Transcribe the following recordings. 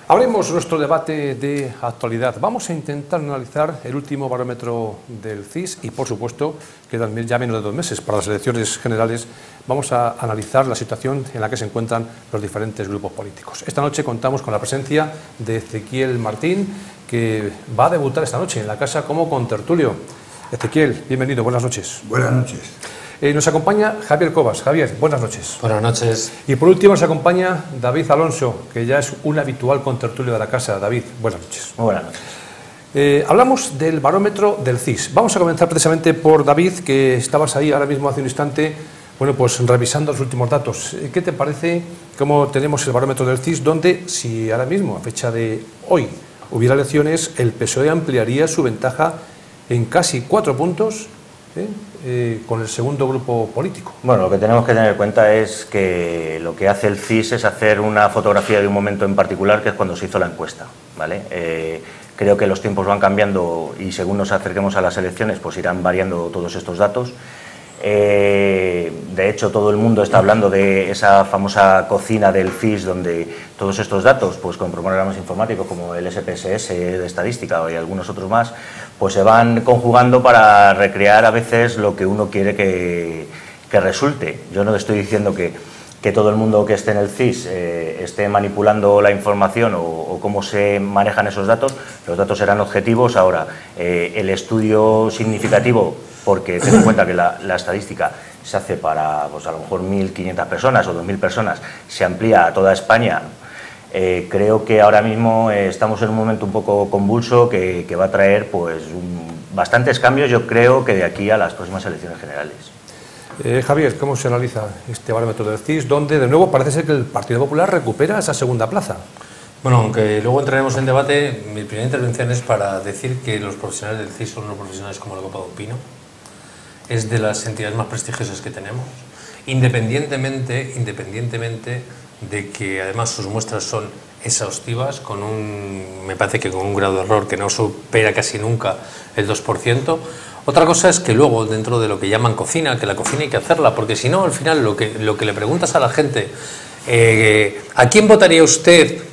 Abrimos nuestro debate de actualidad. Vamos a intentar analizar el último barómetro del CIS y, por supuesto, quedan ya menos de 2 meses para las elecciones generales. Vamos a analizar la situación en la que se encuentran los diferentes grupos políticos. Esta noche contamos con la presencia de Ezequiel Martín, que va a debutar esta noche en la casa como contertulio. Ezequiel, bienvenido, buenas noches. Buenas noches. Nos acompaña Javier Cobas. Javier, buenas noches. Buenas noches. Y por último nos acompaña David Alonso, que ya es un habitual contertulio de la casa. David, buenas noches. Muy buenas noches. Hablamos del barómetro del CIS. Vamos a comenzar precisamente por David, que estabas ahí ahora mismo hace un instante, bueno, pues revisando los últimos datos. ¿Qué te parece cómo tenemos el barómetro del CIS, donde si ahora mismo, a fecha de hoy, hubiera elecciones, el PSOE ampliaría su ventaja en casi 4 puntos con el segundo grupo político? Bueno, lo que tenemos que tener en cuenta es que lo que hace el CIS es hacer una fotografía de un momento en particular, que es cuando se hizo la encuesta, ¿vale? Creo que los tiempos van cambiando y según nos acerquemos a las elecciones, pues irán variando todos estos datos. De hecho, todo el mundo está hablando de esa famosa cocina del CIS, donde todos estos datos, pues con programas informáticos como el SPSS de estadística y algunos otros más, pues se van conjugando para recrear a veces lo que uno quiere que resulte. Yo no estoy diciendo que todo el mundo que esté en el CIS esté manipulando la información o cómo se manejan esos datos. Los datos serán objetivos. Ahora, el estudio significativo, porque ten en cuenta que la estadística se hace para, pues a lo mejor 1.500 personas o 2.000 personas, se amplía a toda España. Creo que ahora mismo estamos en un momento un poco convulso que va a traer pues bastantes cambios, yo creo, que de aquí a las próximas elecciones generales. Javier, ¿cómo se analiza este barómetro del CIS, donde de nuevo parece ser que el Partido Popular recupera esa segunda plaza? Bueno, aunque luego entraremos en debate, mi primera intervención es para decir que los profesionales del CIS son unos profesionales como la Copa de un Pino. Es de las entidades más prestigiosas que tenemos, independientemente de que además sus muestras son exhaustivas, me parece que con un grado de error que no supera casi nunca el 2%. Otra cosa es que luego, dentro de lo que llaman cocina, que la cocina hay que hacerla, porque si no, al final lo que le preguntas a la gente, ¿a quién votaría usted?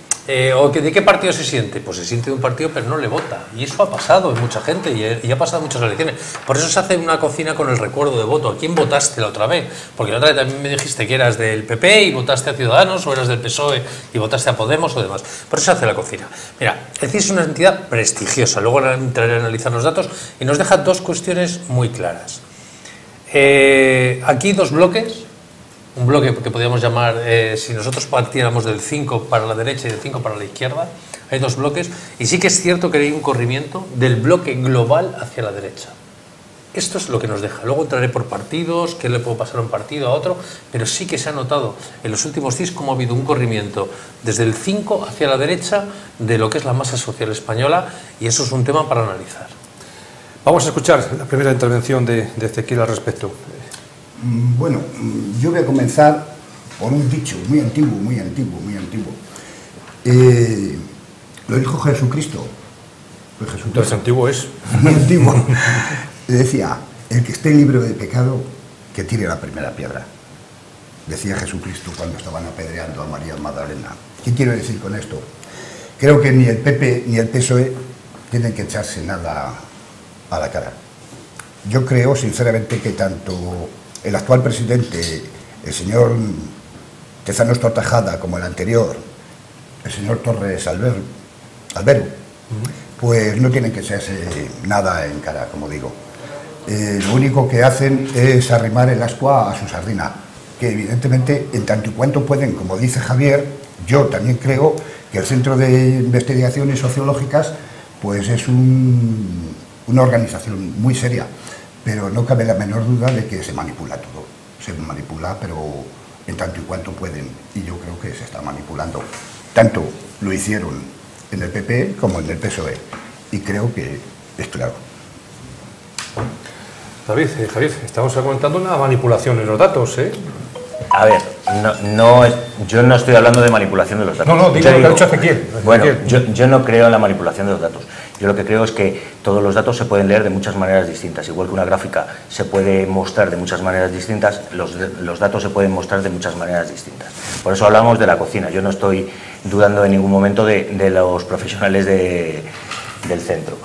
¿O de qué partido se siente? Pues se siente de un partido pero no le vota, y eso ha pasado en mucha gente y ha pasado en muchas elecciones. Por eso se hace una cocina con el recuerdo de voto. ¿A quién votaste la otra vez? Porque la otra vez también me dijiste que eras del PP y votaste a Ciudadanos, o eras del PSOE y votaste a Podemos o demás. Por eso se hace la cocina. Mira, el CIS es una entidad prestigiosa, luego entraré a analizar los datos, y nos deja 2 cuestiones muy claras. Aquí 2 bloques. Un bloque que podríamos llamar, si nosotros partiéramos del 5 para la derecha y del 5 para la izquierda, hay 2 bloques, y sí que es cierto que hay un corrimiento del bloque global hacia la derecha. Esto es lo que nos deja. Luego entraré por partidos, qué le puede pasar a un partido a otro, pero sí que se ha notado en los últimos CIS cómo ha habido un corrimiento desde el 5 hacia la derecha de lo que es la masa social española, y eso es un tema para analizar. Vamos a escuchar la primera intervención de Ezequiel al respecto. Bueno, yo voy a comenzar por un dicho muy antiguo. Lo dijo Jesucristo. Pues Jesucristo. Entonces, antiguo es. Muy antiguo. Le decía, el que esté libre de pecado, que tire la primera piedra. Decía Jesucristo cuando estaban apedreando a María Magdalena. ¿Qué quiero decir con esto? Creo que ni el PP ni el PSOE tienen que echarse nada a la cara. Yo creo, sinceramente, que tanto el actual presidente, el señor Tezanos Tortajada, como el anterior, el señor Torres Albero, pues no tienen que echarse nada en cara, como digo. Lo único que hacen es arrimar el ascua a su sardina, que evidentemente, en tanto y cuanto pueden, como dice Javier, yo también creo que el Centro de Investigaciones Sociológicas pues es una organización muy seria, pero no cabe la menor duda de que se manipula todo. Se manipula, pero en tanto y cuanto pueden, y yo creo que se está manipulando. Tanto lo hicieron en el PP como en el PSOE, y creo que es claro. David, Javier, estamos comentando una manipulación en los datos, ¿eh? A ver, yo no estoy hablando de manipulación de los datos. No, digo lo que ha dicho Ezequiel. Bueno, yo no creo en la manipulación de los datos. Yo lo que creo es que todos los datos se pueden leer de muchas maneras distintas. Igual que una gráfica se puede mostrar de muchas maneras distintas, los datos se pueden mostrar de muchas maneras distintas. Por eso hablamos de la cocina. Yo no estoy dudando en ningún momento de los profesionales del centro.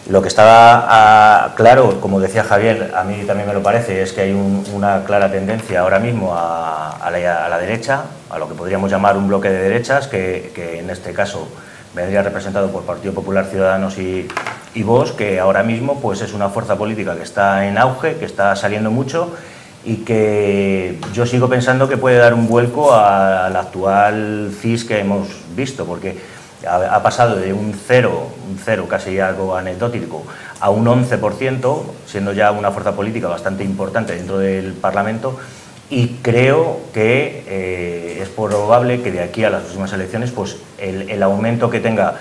Lo que estaba claro, como decía Javier, a mí también me lo parece, es que hay una clara tendencia ahora mismo a la derecha, a lo que podríamos llamar un bloque de derechas, que en este caso vendría representado por Partido Popular, Ciudadanos y Vox, que ahora mismo pues es una fuerza política que está en auge, que está saliendo mucho y que yo sigo pensando que puede dar un vuelco al actual CIS que hemos visto, porque ha pasado de un cero casi algo anecdótico, a un 11%, siendo ya una fuerza política bastante importante dentro del Parlamento, y creo que es probable que de aquí a las próximas elecciones pues el aumento que tenga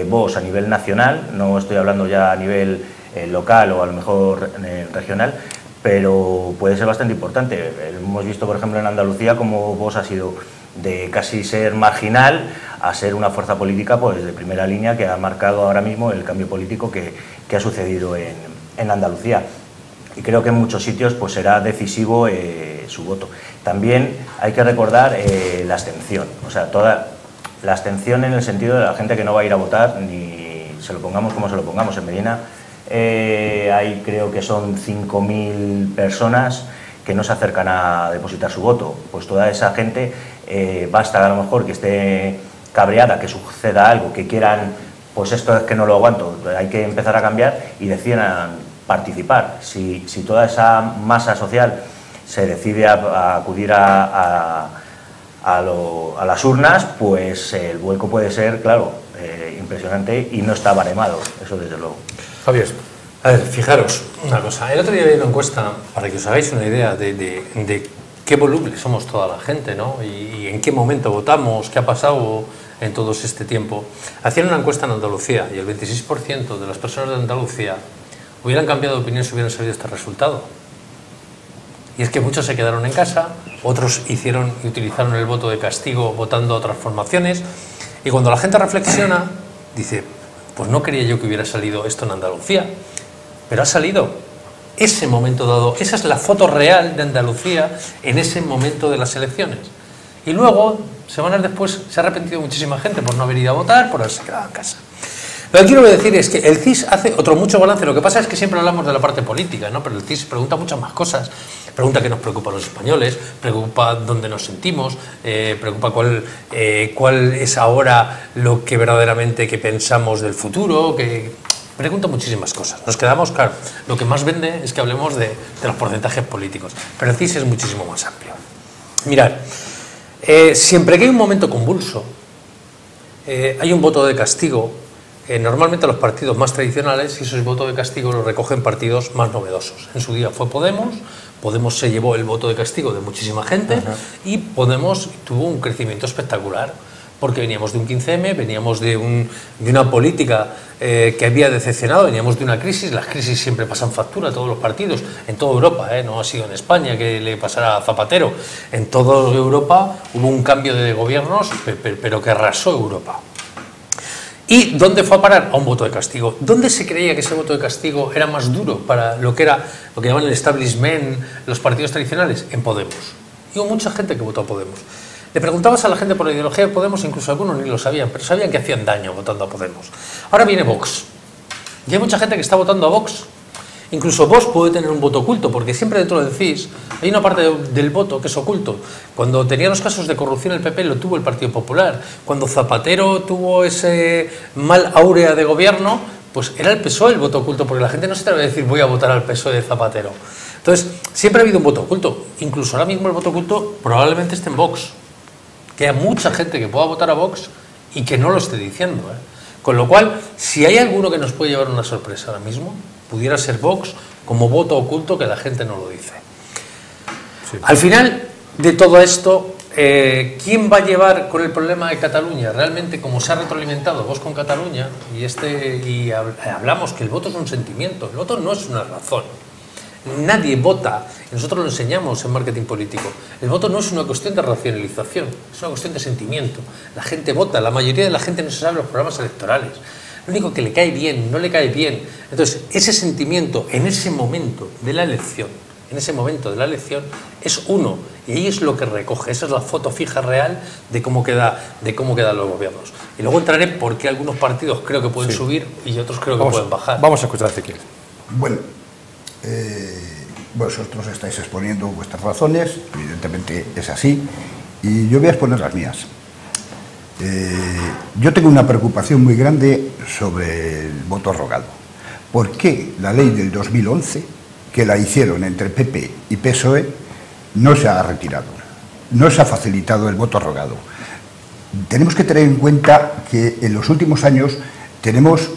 Vox a nivel nacional, no estoy hablando ya a nivel local o a lo mejor regional, pero puede ser bastante importante. Hemos visto, por ejemplo, en Andalucía cómo Vox ha sido de casi ser marginal a ser una fuerza política pues de primera línea, que ha marcado ahora mismo el cambio político que ha sucedido en Andalucía. Y creo que en muchos sitios pues será decisivo su voto. También hay que recordar la abstención, o sea, toda la abstención en el sentido de la gente que no va a ir a votar, ni se lo pongamos como se lo pongamos. En Medina hay, creo que son 5.000 personas que no se acercan a depositar su voto. Pues toda esa gente, basta a lo mejor que esté cabreada, que suceda algo, que quieran, pues esto es que no lo aguanto, hay que empezar a cambiar, y decidan participar. Si toda esa masa social se decide a acudir a las urnas, pues el vuelco puede ser, claro, impresionante, y no está baremado, eso desde luego. Javier. A ver, fijaros una cosa. El otro día había una encuesta, para que os hagáis una idea de qué voluble somos toda la gente, ¿no? Y en qué momento votamos, qué ha pasado en todo este tiempo. Hacían una encuesta en Andalucía y el 26% de las personas de Andalucía hubieran cambiado de opinión si hubieran sabido este resultado. Y es que muchos se quedaron en casa, otros utilizaron el voto de castigo votando a otras formaciones, y cuando la gente reflexiona, dice, pues no quería yo que hubiera salido esto en Andalucía, pero ha salido ese momento dado. Esa es la foto real de Andalucía en ese momento de las elecciones. Y luego, semanas después, se ha arrepentido muchísima gente por no haber ido a votar, por haberse quedado en casa. Lo que quiero decir es que el CIS hace otro mucho balance. Lo que pasa es que siempre hablamos de la parte política, ¿no? Pero el CIS pregunta muchas más cosas. Pregunta qué nos preocupa a los españoles, preocupa dónde nos sentimos, preocupa cuál es ahora lo que verdaderamente que pensamos del futuro, pregunta muchísimas cosas. Nos quedamos, claro, lo que más vende es que hablemos de los porcentajes políticos, pero el CIS es muchísimo más amplio. Mirad, siempre que hay un momento convulso, hay un voto de castigo. Normalmente los partidos más tradicionales, y esos votos de castigo los recogen partidos más novedosos. En su día fue Podemos se llevó el voto de castigo de muchísima gente. Ajá. Y Podemos tuvo un crecimiento espectacular, porque veníamos de un 15M, veníamos de una política que había decepcionado, veníamos de una crisis. Las crisis siempre pasan factura a todos los partidos, en toda Europa, no ha sido en España que le pasara a Zapatero. En toda Europa hubo un cambio de gobiernos, pero que arrasó Europa. ¿Y dónde fue a parar? A un voto de castigo. ¿Dónde se creía que ese voto de castigo era más duro para lo que llaman el establishment, los partidos tradicionales? En Podemos. Y hubo mucha gente que votó a Podemos. Le preguntabas a la gente por la ideología de Podemos, incluso algunos ni lo sabían, pero sabían que hacían daño votando a Podemos. Ahora viene Vox. Y hay mucha gente que está votando a Vox. Incluso Vox puede tener un voto oculto, porque siempre dentro del CIS hay una parte del voto que es oculto. Cuando tenía los casos de corrupción el PP lo tuvo el Partido Popular. Cuando Zapatero tuvo ese mal áurea de gobierno, pues era el PSOE el voto oculto, porque la gente no se atreve a decir voy a votar al PSOE de Zapatero. Entonces, siempre ha habido un voto oculto. Incluso ahora mismo el voto oculto probablemente esté en Vox. Que hay mucha gente que pueda votar a Vox y que no lo esté diciendo. Con lo cual, si hay alguno que nos puede llevar una sorpresa ahora mismo, pudiera ser Vox como voto oculto que la gente no lo dice. Sí. Al final de todo esto, ¿quién va a llevar con el problema de Cataluña? Realmente, como se ha retroalimentado Vox con Cataluña, y hablamos que el voto es un sentimiento, el voto no es una razón. Nadie vota, y nosotros lo enseñamos en marketing político. El voto no es una cuestión de racionalización, es una cuestión de sentimiento. La gente vota, la mayoría de la gente no se sabe los programas electorales. Lo único que le cae bien, no le cae bien. Entonces, ese sentimiento en ese momento de la elección, es uno, y ahí es lo que recoge. Esa es la foto fija real de cómo quedan los gobiernos. Y luego entraré por qué algunos partidos creo que pueden subir y otros creo que pueden bajar. Vamos a escuchar a Ezequiel. Bueno, vosotros estáis exponiendo vuestras razones, evidentemente es así, y yo voy a exponer las mías. Yo tengo una preocupación muy grande sobre el voto rogado. ¿Por qué la ley del 2011, que la hicieron entre PP y PSOE, no se ha retirado? No se ha facilitado el voto rogado. Tenemos que tener en cuenta que en los últimos años tenemos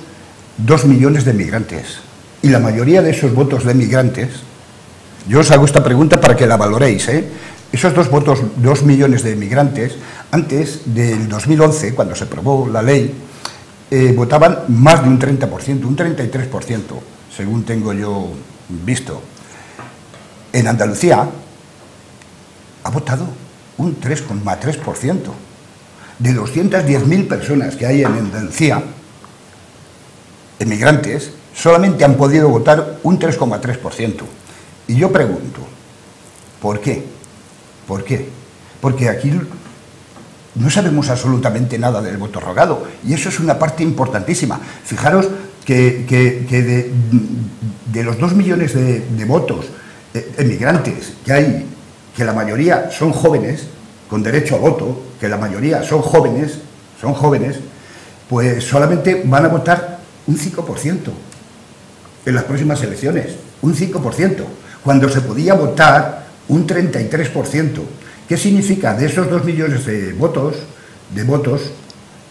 2 millones de migrantes, y la mayoría de esos votos de migrantes, yo os hago esta pregunta para que la valoréis, esos 2 millones de migrantes, antes del 2011, cuando se aprobó la ley, votaban más de un 30%, un 33%, según tengo yo visto. En Andalucía ha votado un 3,3%. De 210.000 personas que hay en Andalucía, emigrantes, solamente han podido votar un 3,3%. Y yo pregunto, ¿por qué? ¿Por qué? Porque aquí no sabemos absolutamente nada del voto rogado, y eso es una parte importantísima. Fijaros que de los 2 millones de votos emigrantes que hay, que la mayoría son jóvenes, con derecho a voto, que la mayoría son jóvenes, pues solamente van a votar un 5% en las próximas elecciones, un 5%, cuando se podía votar un 33%. ¿Qué significa? De esos 2 millones de votos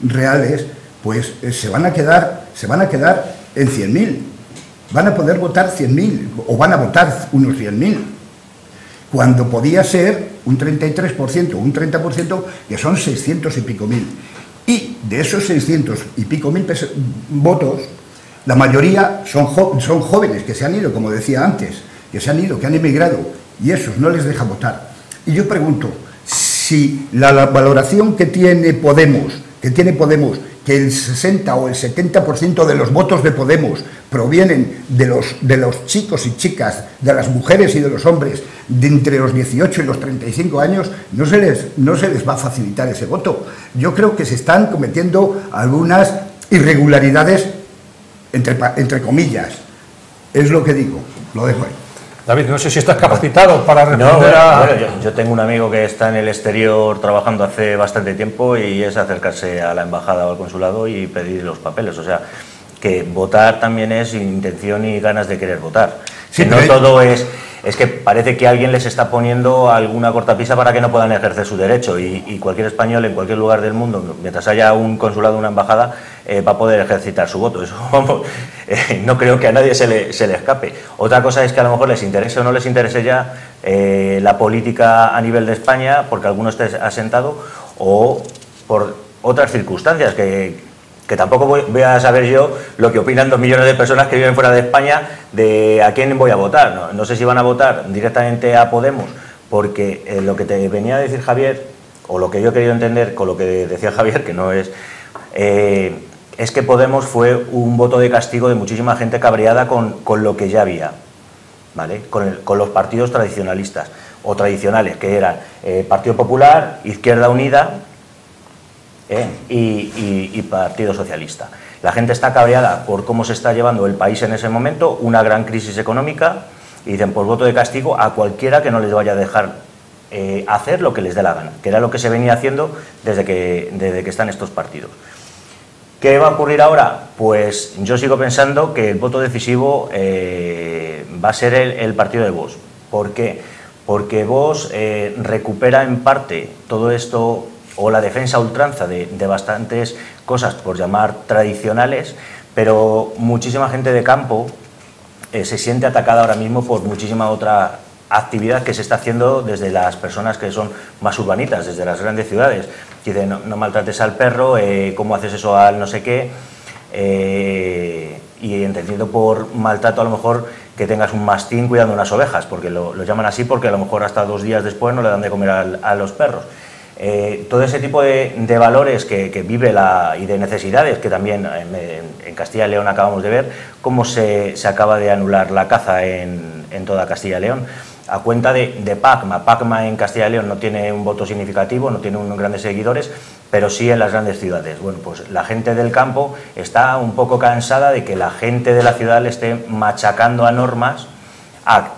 reales, pues se van a quedar en 100.000. Van a poder votar 100.000, o van a votar unos 100.000, cuando podía ser un 33%, un 30%, que son 600 y pico mil. Y de esos 600 y pico mil votos, la mayoría son jóvenes que se han ido, como decía antes, que han emigrado, y esos no les deja votar. Y yo pregunto, si la valoración que tiene Podemos, que el 60 o el 70% de los votos de Podemos provienen de los chicos y chicas, de las mujeres y de los hombres de entre los 18 y los 35 años, no se les va a facilitar ese voto. Yo creo que se están cometiendo algunas irregularidades, entre comillas. Es lo que digo, lo dejo ahí. David, no sé si estás capacitado para responder Bueno, yo tengo un amigo que está en el exterior trabajando hace bastante tiempo, y es acercarse a la embajada o al consulado y pedir los papeles. O sea, que votar también es intención y ganas de querer votar. Sí, no todo es que parece que alguien les está poniendo alguna cortapisa para que no puedan ejercer su derecho, y cualquier español en cualquier lugar del mundo, mientras haya un consulado o una embajada, va a poder ejercitar su voto. Eso no creo que a nadie se le escape. Otra cosa es que a lo mejor les interese o no les interese ya la política a nivel de España, porque alguno esté asentado, o por otras circunstancias que tampoco voy a saber yo lo que opinan 2 millones de personas que viven fuera de España de a quién voy a votar. No sé si van a votar directamente a Podemos, porque lo que te venía a decir Javier, o lo que yo he querido entender con lo que decía Javier, que no es que Podemos fue un voto de castigo de muchísima gente cabreada con lo que ya había, ¿vale? Con los partidos tradicionalistas o tradicionales, que eran Partido Popular, Izquierda Unida, y Partido Socialista. La gente está cabreada por cómo se está llevando el país en ese momento, una gran crisis económica, y dicen, pues voto de castigo a cualquiera que no les vaya a dejar hacer lo que les dé la gana, que era lo que se venía haciendo desde que están estos partidos. ¿Qué va a ocurrir ahora? Pues yo sigo pensando que el voto decisivo va a ser el partido de Vox. ¿Por qué? Porque Vox recupera en parte todo esto, o la defensa a ultranza de bastantes cosas, por llamar tradicionales, pero muchísima gente de campo se siente atacada ahora mismo por muchísima otra actividad que se está haciendo desde las personas que son más urbanitas, desde las grandes ciudades. Dicen, no maltrates al perro, cómo haces eso al no sé qué, y entendiendo por maltrato a lo mejor que tengas un mastín cuidando unas ovejas, porque lo llaman así porque a lo mejor hasta 2 días después no le dan de comer a los perros. Todo ese tipo de valores que vive y de necesidades que también en Castilla y León acabamos de ver, cómo se acaba de anular la caza en toda Castilla y León, a cuenta de Pacma. Pacma en Castilla y León no tiene un voto significativo, no tiene unos grandes seguidores, pero sí en las grandes ciudades. Bueno, pues la gente del campo está un poco cansada de que la gente de la ciudad le esté machacando a normas.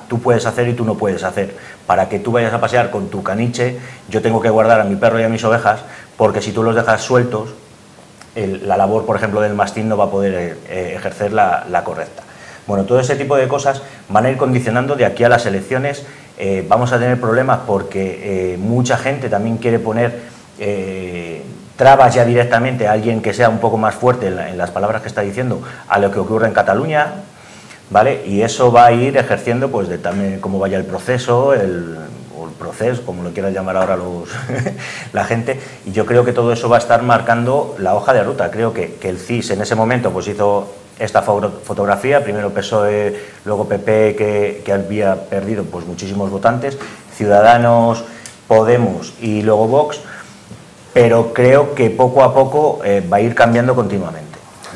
Tú puedes hacer y tú no puedes hacer. Para que tú vayas a pasear con tu caniche, yo tengo que guardar a mi perro y a mis ovejas, porque si tú los dejas sueltos, la labor, por ejemplo, del mastín no va a poder ejercer la correcta. Bueno, todo ese tipo de cosas van a ir condicionando de aquí a las elecciones. Vamos a tener problemas porque mucha gente también quiere poner trabas ya directamente a alguien que sea un poco más fuerte en las palabras que está diciendo a lo que ocurre en Cataluña, ¿vale? Y eso va a ir ejerciendo pues de también cómo vaya el proceso, el proceso, como lo quieran llamar ahora la gente, y yo creo que todo eso va a estar marcando la hoja de ruta. Creo que el CIS en ese momento pues hizo esta fotografía, primero PSOE, luego PP, que había perdido pues muchísimos votantes, Ciudadanos, Podemos y luego Vox, pero creo que poco a poco va a ir cambiando continuamente.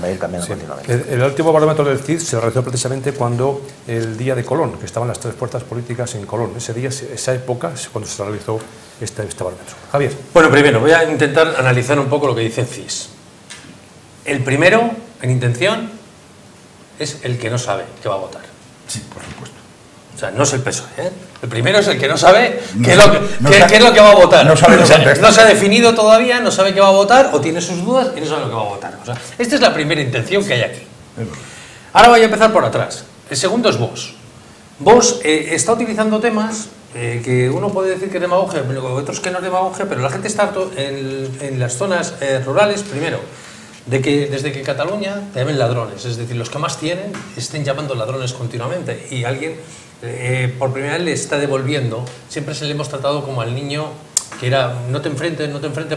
Va a ir cambiando continuamente. El último barómetro del CIS se realizó precisamente cuando el día de Colón, que estaban las 3 fuerzas políticas en Colón. Ese día, esa época, es cuando se realizó este barómetro. Javier. Bueno, primero voy a intentar analizar un poco lo que dice el CIS. El primero, en intención, es el que no sabe que va a votar. Sí, por supuesto. O sea, no es el PSOE, ¿eh? El primero es el que no sabe qué es lo que va a votar. No sabe, no se ha definido todavía, no sabe qué va a votar, o tiene sus dudas y no sabe lo que va a votar. O sea, esta es la primera intención que hay aquí. Ahora voy a empezar por atrás. El segundo es Vox. Vox está utilizando temas que uno puede decir que es demagogia, otros que no es demagogia, pero la gente está harto en las zonas rurales, primero, de que desde que Cataluña te llamen ladrones, es decir, los que más tienen estén llamando ladrones continuamente, y alguien por primera vez le está devolviendo. Siempre se le hemos tratado como al niño que era no te enfrentes,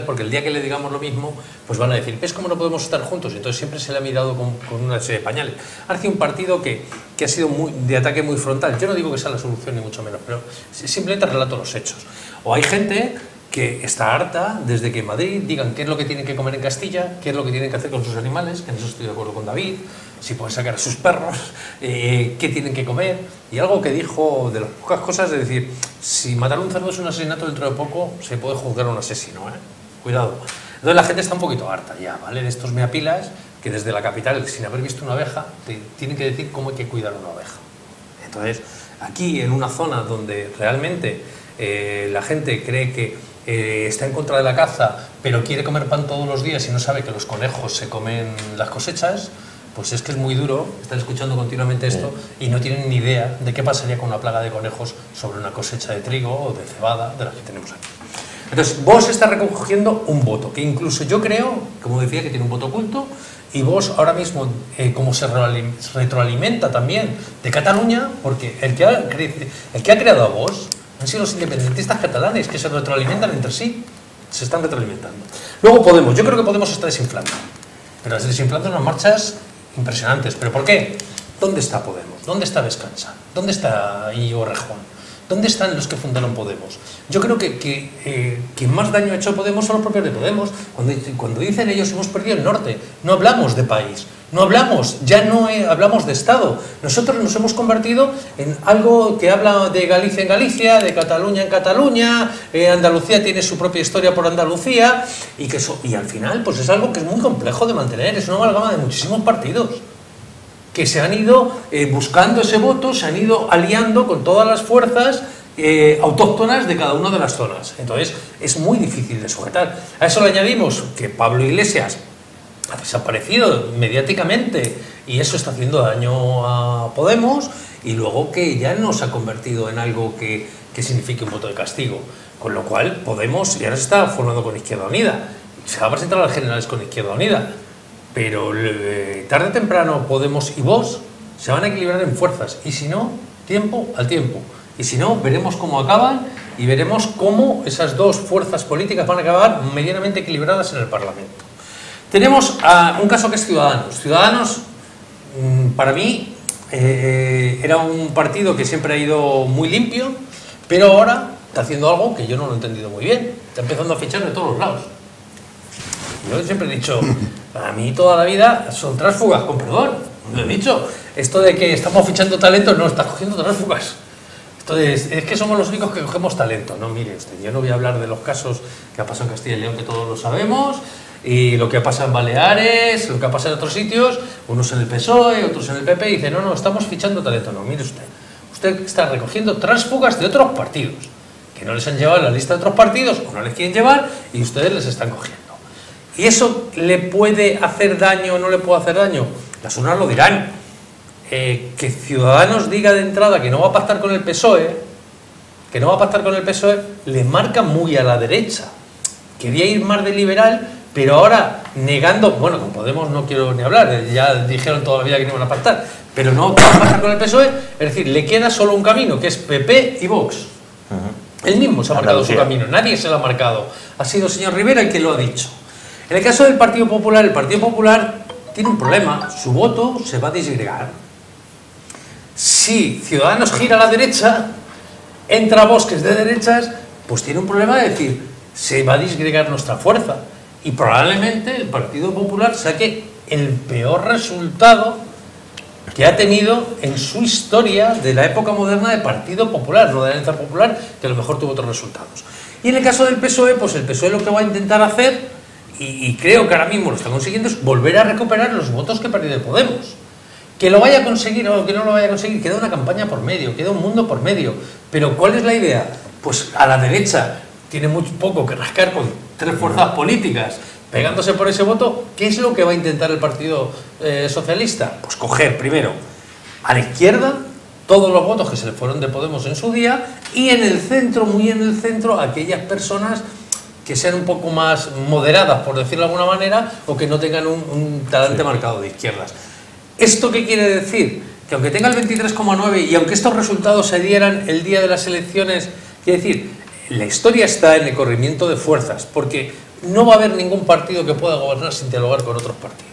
porque el día que le digamos lo mismo, pues van a decir, ¿ves cómo no podemos estar juntos? Entonces siempre se le ha mirado con una serie de pañales. Ha sido un partido que ha sido de ataque muy frontal. Yo no digo que sea la solución, ni mucho menos, pero simplemente relato los hechos. O hay gente que está harta desde que en Madrid digan qué es lo que tienen que comer en Castilla, qué es lo que tienen que hacer con sus animales, que en eso estoy de acuerdo con David, si pueden sacar a sus perros, qué tienen que comer. Y algo que dijo de las pocas cosas, es decir, si matar un cerdo es un asesinato, dentro de poco se puede juzgar a un asesino, ¿eh? Cuidado. Entonces la gente está un poquito harta ya, ¿vale? De estos meapilas que desde la capital, sin haber visto una oveja, te tienen que decir cómo hay que cuidar una oveja. Entonces, aquí en una zona donde realmente la gente cree que está en contra de la caza, pero quiere comer pan todos los días y no sabe que los conejos se comen las cosechas, pues es que es muy duro estar escuchando continuamente esto y no tienen ni idea de qué pasaría con una plaga de conejos sobre una cosecha de trigo o de cebada de las que tenemos aquí. Entonces, Vox está recogiendo un voto, que incluso yo creo, como decía, que tiene un voto oculto, y Vox ahora mismo, como se retroalimenta también de Cataluña, porque el que ha creado a Vox han sido los independentistas catalanes, que se retroalimentan entre sí, se están retroalimentando. Luego Podemos, yo creo que Podemos está desinflando, pero está desinflando unas marchas impresionantes. ¿Pero por qué? ¿Dónde está Podemos? ¿Dónde está Vescansa? ¿Dónde está Íñigo Rejón? ¿Dónde están los que fundaron Podemos? Yo creo que quien más daño ha hecho Podemos son los propios de Podemos. Cuando dicen ellos hemos perdido el norte, no hablamos de país, no hablamos, ya no hablamos de Estado. Nosotros nos hemos convertido en algo que habla de Galicia en Galicia, de Cataluña en Cataluña, Andalucía tiene su propia historia por Andalucía, y al final pues es algo que es muy complejo de mantener, es una amalgama de muchísimos partidos que se han ido buscando ese voto, se han ido aliando con todas las fuerzas autóctonas de cada una de las zonas. Entonces es muy difícil de sujetar. A eso le añadimos que Pablo Iglesias ha desaparecido mediáticamente y eso está haciendo daño a Podemos, y luego que ya no se ha convertido en algo que signifique un voto de castigo, con lo cual Podemos ya no se está formando con Izquierda Unida, se va a presentar a las generales con Izquierda Unida, pero tarde o temprano Podemos y Vox se van a equilibrar en fuerzas, y si no, tiempo al tiempo, y si no, veremos cómo acaban y veremos cómo esas dos fuerzas políticas van a acabar medianamente equilibradas en el Parlamento. Tenemos un caso que es Ciudadanos. Ciudadanos, para mí, era un partido que siempre ha ido muy limpio, pero ahora está haciendo algo que yo no lo he entendido muy bien. Está empezando a fichar de todos los lados. Yo siempre he dicho, a mí toda la vida son tránsfugas, con perdón, lo he dicho. Esto de que estamos fichando talento, no, estás cogiendo tránsfugas. Esto es que somos los únicos que cogemos talento. No, mire usted, yo no voy a hablar de los casos que ha pasado en Castilla y León, que todos lo sabemos, y lo que ha pasado en Baleares, lo que ha pasado en otros sitios, unos en el PSOE, otros en el PP, y dicen, no, estamos fichando talento. No, mire usted está recogiendo tránsfugas de otros partidos, que no les han llevado en la lista de otros partidos, o no les quieren llevar, y ustedes les están cogiendo. ¿Y eso le puede hacer daño o no le puede hacer daño? Las urnas lo dirán. Que Ciudadanos diga de entrada que no va a pactar con el PSOE, le marca muy a la derecha. Quería ir más de liberal, pero ahora negando, bueno, con Podemos no quiero ni hablar, ya dijeron toda la vida que no iban a pactar, pero no va a pactar con el PSOE, es decir, le queda solo un camino, que es PP y Vox. Él mismo se ha marcado su camino, nadie se lo ha marcado. Ha sido el señor Rivera el que lo ha dicho. En el caso del Partido Popular, el Partido Popular tiene un problema, su voto se va a disgregar. Si Ciudadanos gira a la derecha, entra Vox, que es de derechas, pues tiene un problema de decir, se va a disgregar nuestra fuerza. Y probablemente el Partido Popular saque el peor resultado que ha tenido en su historia de la época moderna de Partido Popular, no de la Alianza Popular, que a lo mejor tuvo otros resultados. Y en el caso del PSOE, pues el PSOE lo que va a intentar hacer, y creo que ahora mismo lo está consiguiendo, es volver a recuperar los votos que perdió de Podemos. Que lo vaya a conseguir o que no lo vaya a conseguir, queda una campaña por medio, queda un mundo por medio. Pero ¿cuál es la idea? Pues a la derecha tiene muy poco que rascar con tres fuerzas políticas pegándose por ese voto. ¿Qué es lo que va a intentar el Partido Socialista? Pues coger primero a la izquierda todos los votos que se le fueron de Podemos en su día, y en el centro, muy en el centro, aquellas personas que sean un poco más moderadas, por decirlo de alguna manera, o que no tengan un talante marcado de izquierdas. ¿Esto qué quiere decir? Que aunque tenga el 23,9 y aunque estos resultados se dieran el día de las elecciones, quiere decir, la historia está en el corrimiento de fuerzas, porque no va a haber ningún partido que pueda gobernar sin dialogar con otros partidos.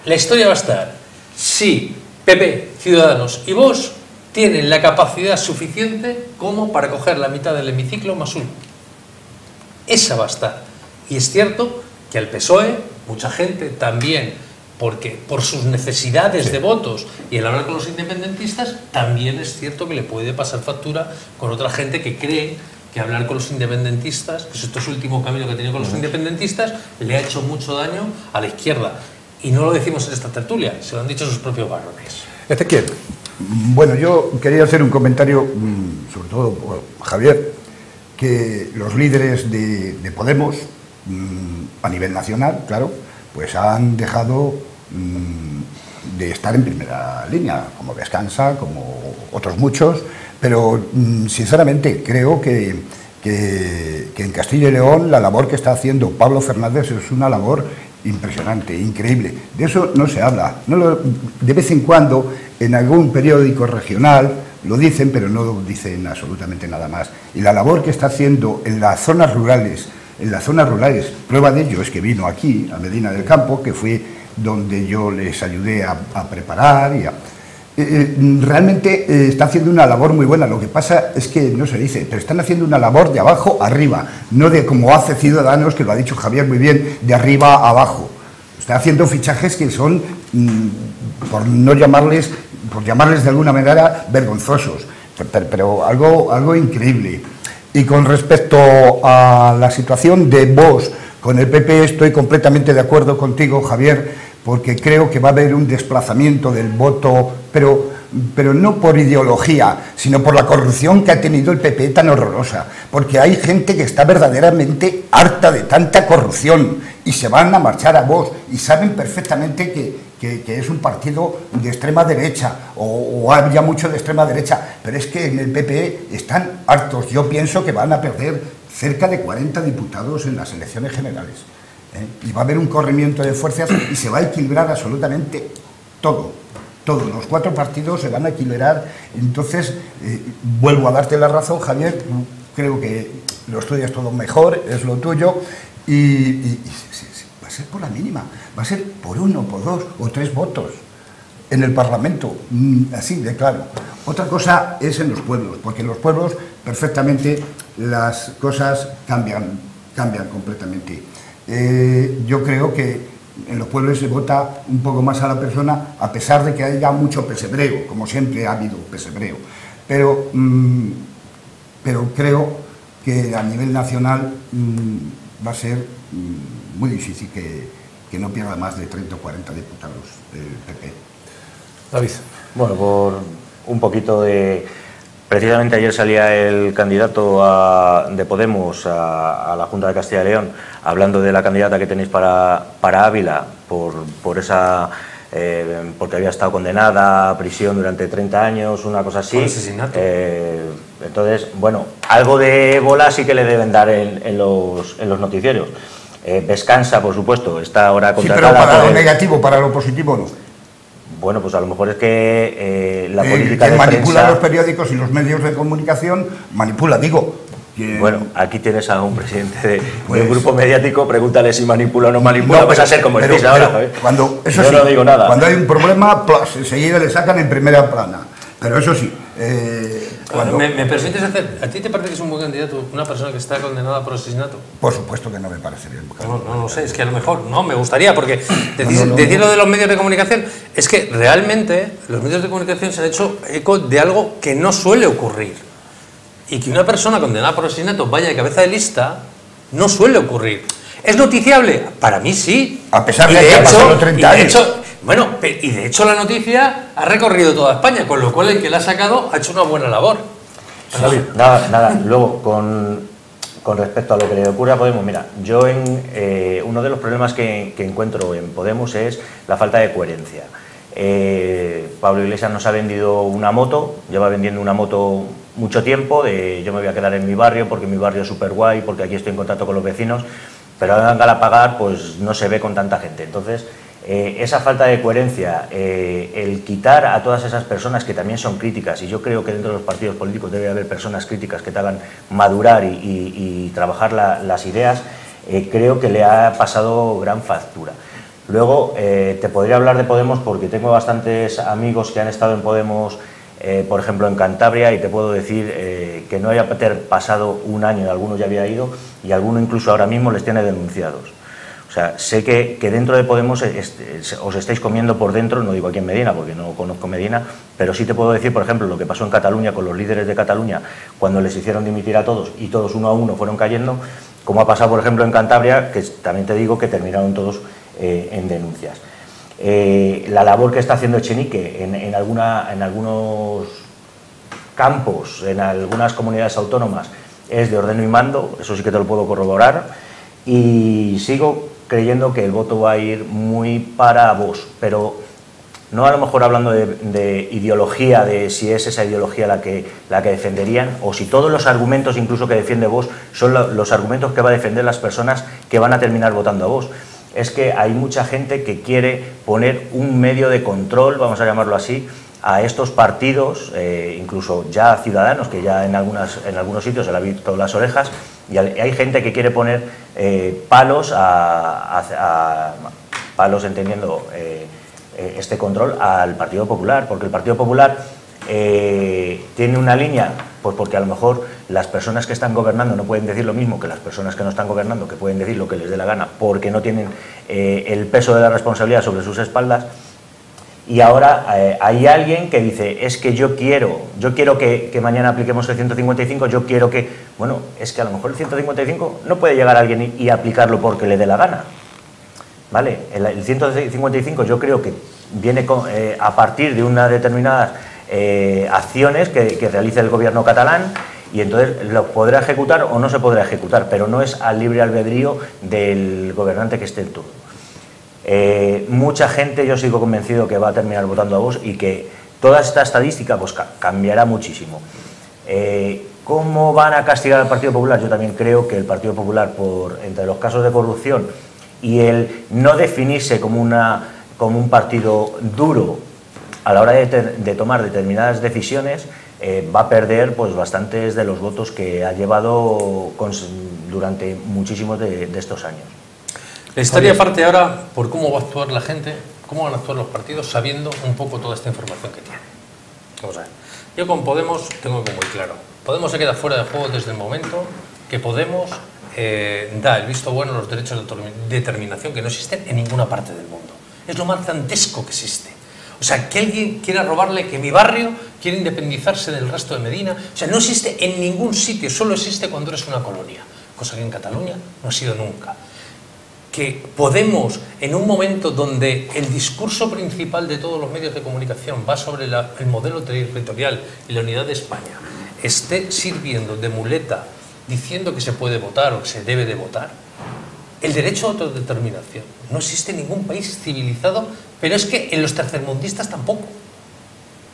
La historia va a estar si PP, Ciudadanos y Vox tienen la capacidad suficiente como para coger la mitad del hemiciclo más uno. Esa va a estar. Y es cierto que al PSOE, mucha gente también, porque por sus necesidades de votos y el hablar con los independentistas, también es cierto que le puede pasar factura con otra gente que cree que hablar con los independentistas, que esto es el último camino que ha tenido con los independentistas, le ha hecho mucho daño a la izquierda. Y no lo decimos en esta tertulia, se lo han dicho sus propios varones. Ezequiel. Bueno, yo quería hacer un comentario, sobre todo por Javier, que los líderes de Podemos, a nivel nacional, claro, pues han dejado de estar en primera línea, como Descansa, como otros muchos, pero sinceramente creo que en Castilla y León la labor que está haciendo Pablo Fernández es una labor impresionante, increíble. De eso no se habla. De vez en cuando, en algún periódico regional, lo dicen, pero no dicen absolutamente nada más. Y la labor que está haciendo en las zonas rurales, prueba de ello es que vino aquí, a Medina del Campo, que fue donde yo les ayudé a preparar. Realmente está haciendo una labor muy buena. Lo que pasa es que no se dice, pero están haciendo una labor de abajo arriba, no de como hace Ciudadanos, que lo ha dicho Javier muy bien, de arriba a abajo. Está haciendo fichajes que son, por llamarles de alguna manera, vergonzosos, pero algo increíble. Y con respecto a la situación de Vox con el PP, estoy completamente de acuerdo contigo, Javier, porque creo que va a haber un desplazamiento del voto, pero no por ideología, sino por la corrupción que ha tenido el PP tan horrorosa, porque hay gente que está verdaderamente harta de tanta corrupción y se van a marchar a Vox y saben perfectamente que es un partido de extrema derecha o había mucho de extrema derecha, pero es que en el PP están hartos. Yo pienso que van a perder cerca de 40 diputados en las elecciones generales, y va a haber un corrimiento de fuerzas y se va a equilibrar absolutamente todo. Todos los cuatro partidos se van a equilibrar. Entonces, vuelvo a darte la razón, Javier, creo que lo estudias todo mejor, es lo tuyo, y va a ser por la mínima, va a ser por 1, por 2 o 3 votos. en el Parlamento, así de claro. Otra cosa es en los pueblos, porque en los pueblos perfectamente las cosas cambian completamente. Yo creo que en los pueblos se vota un poco más a la persona, a pesar de que haya mucho pesebreo, como siempre ha habido pesebreo. Pero creo que a nivel nacional va a ser muy difícil que no pierda más de 30 o 40 diputados del PP. David. Bueno, por un poquito de... Precisamente ayer salía el candidato de Podemos a la Junta de Castilla y León hablando de la candidata que tenéis para Ávila por esa... porque había estado condenada a prisión durante 30 años, una cosa así. Por asesinato. Entonces, bueno, algo de bola sí que le deben dar en los noticieros. Descansa, por supuesto, está ahora contratada... Sí, pero para lo negativo, para lo positivo no. Bueno, pues a lo mejor es que la política que de manipula prensa... los periódicos y los medios de comunicación, manipula, digo. Que... Bueno, aquí tienes a un presidente de un grupo mediático, pregúntale si manipula o no manipula, no, pues a ser como decís ahora. Cuando, eso yo sí, no digo nada. Cuando hay un problema, plus, enseguida le sacan en primera plana. Pero eso sí, cuando... ¿Me permites hacer? ¿A ti te parece que es un buen candidato una persona que está condenada por asesinato? Por supuesto que no me parece bien. No lo sé, es que a lo mejor no, me gustaría, porque decir lo de los medios de comunicación, es que realmente los medios de comunicación se han hecho eco de algo que no suele ocurrir. Y que una persona condenada por asesinato vaya de cabeza de lista, no suele ocurrir. ¿Es noticiable? Para mí sí. A pesar de que han pasado 30 años. Bueno, y de hecho la noticia ha recorrido toda España, con lo cual el que la ha sacado ha hecho una buena labor. Sí, nada. Luego, con respecto a lo que le ocurre a Podemos, mira, yo uno de los problemas que encuentro en Podemos es la falta de coherencia. Pablo Iglesias nos ha vendido una moto, lleva vendiendo una moto mucho tiempo, yo me voy a quedar en mi barrio porque mi barrio es súper guay, porque aquí estoy en contacto con los vecinos, pero ahora en Galapagar pues no se ve con tanta gente. Entonces, esa falta de coherencia, el quitar a todas esas personas que también son críticas, y yo creo que dentro de los partidos políticos debe haber personas críticas que te hagan madurar y trabajar las ideas, creo que le ha pasado gran factura. Luego, te podría hablar de Podemos porque tengo bastantes amigos que han estado en Podemos, por ejemplo en Cantabria, y te puedo decir que no haya pasado un año, algunos ya había ido, y alguno incluso ahora mismo les tiene denunciados. O sea, sé que dentro de Podemos os estáis comiendo por dentro, no digo aquí en Medina porque no conozco Medina, pero sí te puedo decir, por ejemplo, lo que pasó en Cataluña con los líderes de Cataluña cuando les hicieron dimitir a todos y todos uno a uno fueron cayendo, como ha pasado, por ejemplo, en Cantabria, que también te digo que terminaron todos en denuncias. La labor que está haciendo Echenique en algunos campos, en algunas comunidades autónomas, es de ordeno y mando, eso sí que te lo puedo corroborar, y sigo creyendo que el voto va a ir muy para Vox, pero no a lo mejor hablando de ideología, de si es esa ideología la que defenderían, o si todos los argumentos incluso que defiende Vox son los argumentos que va a defender las personas que van a terminar votando a Vox. Es que hay mucha gente que quiere poner un medio de control, vamos a llamarlo así, a estos partidos, incluso ya a Ciudadanos, que ya en algunos sitios se le ha visto las orejas, y hay gente que quiere poner palos palos entendiendo este control al Partido Popular, porque el Partido Popular tiene una línea, pues porque a lo mejor las personas que están gobernando no pueden decir lo mismo que las personas que no están gobernando, que pueden decir lo que les dé la gana, porque no tienen el peso de la responsabilidad sobre sus espaldas. Y ahora hay alguien que dice, es que yo quiero que mañana apliquemos el 155, yo quiero que... Bueno, es que a lo mejor el 155 no puede llegar a alguien y aplicarlo porque le dé la gana, ¿vale? El 155 yo creo que viene a partir de unas determinadas acciones que realice el gobierno catalán, y entonces lo podrá ejecutar o no se podrá ejecutar, pero no es al libre albedrío del gobernante que esté en turno. Mucha gente, yo sigo convencido que va a terminar votando a Vox y que toda esta estadística pues cambiará muchísimo. ¿Cómo van a castigar al Partido Popular? Yo también creo que el Partido Popular, entre los casos de corrupción y el no definirse como un partido duro a la hora de tomar determinadas decisiones, va a perder pues bastantes de los votos que ha llevado durante muchísimos de estos años. La historia parte ahora por cómo va a actuar la gente cómo van a actuar los partidos sabiendo un poco toda esta información que tienen. Vamos a ver. Yo con Podemos tengo algo muy claro. Podemos se queda fuera de juego desde el momento que Podemos da el visto bueno a los derechos de autodeterminación que no existen en ninguna parte del mundo. Es lo más dantesco que existe. O sea, que alguien quiera robarle, que mi barrio quiera independizarse del resto de Medina. O sea, no existe en ningún sitio, solo existe cuando eres una colonia. Cosa que en Cataluña no ha sido nunca. Que Podemos, en un momento donde el discurso principal de todos los medios de comunicación va sobre el modelo territorial y la unidad de España, esté sirviendo de muleta diciendo que se puede votar o que se debe de votar, el derecho a autodeterminación no existe en ningún país civilizado, pero es que en los tercermundistas tampoco.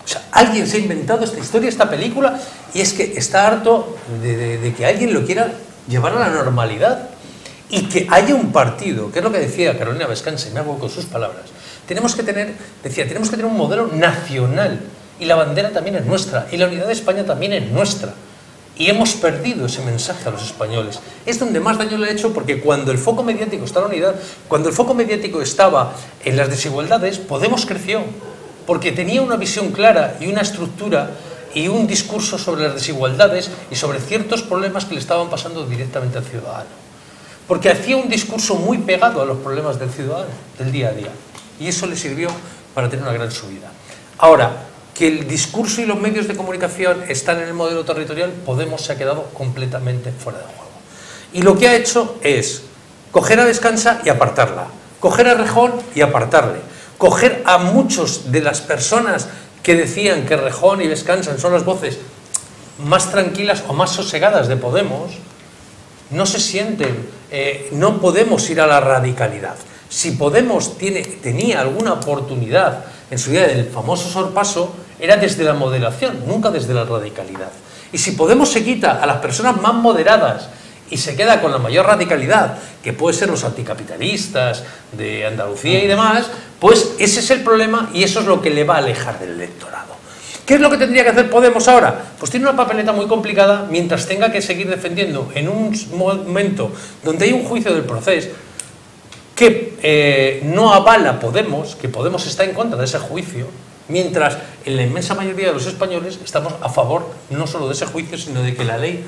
O sea, alguien se ha inventado esta historia, esta película, y es que está harto de que alguien lo quiera llevar a la normalidad y que haya un partido, que es lo que decía Carolina Vescanza, y me hago con sus palabras. Tenemos que tener un modelo nacional, y la bandera también es nuestra, y la unidad de España también es nuestra. Y hemos perdido ese mensaje a los españoles. Es donde más daño le ha hecho, porque cuando el foco mediático está en la unidad, cuando el foco mediático estaba en las desigualdades, Podemos creció, porque tenía una visión clara y una estructura y un discurso sobre las desigualdades y sobre ciertos problemas que le estaban pasando directamente al ciudadano. Porque hacía un discurso muy pegado a los problemas del ciudadano, del día a día. Y eso le sirvió para tener una gran subida. Ahora, que el discurso y los medios de comunicación están en el modelo territorial, Podemos se ha quedado completamente fuera de juego. Y lo que ha hecho es coger a Vescanza y apartarla, coger a Rejón y apartarle, coger a muchos de las personas que decían que Rejón y Vescanza son las voces más tranquilas o más sosegadas de Podemos, no se sienten, no podemos ir a la radicalidad. Si Podemos tenía alguna oportunidad en su día del famoso sorpaso, era desde la moderación, nunca desde la radicalidad. Y si Podemos se quita a las personas más moderadas y se queda con la mayor radicalidad, que puede ser los anticapitalistas de Andalucía y demás, pues ese es el problema y eso es lo que le va a alejar del electorado. ¿Qué es lo que tendría que hacer Podemos ahora? Pues tiene una papeleta muy complicada mientras tenga que seguir defendiendo en un momento donde hay un juicio del proceso que no avala Podemos, que Podemos está en contra de ese juicio, mientras en la inmensa mayoría de los españoles estamos a favor no solo de ese juicio, sino de que la ley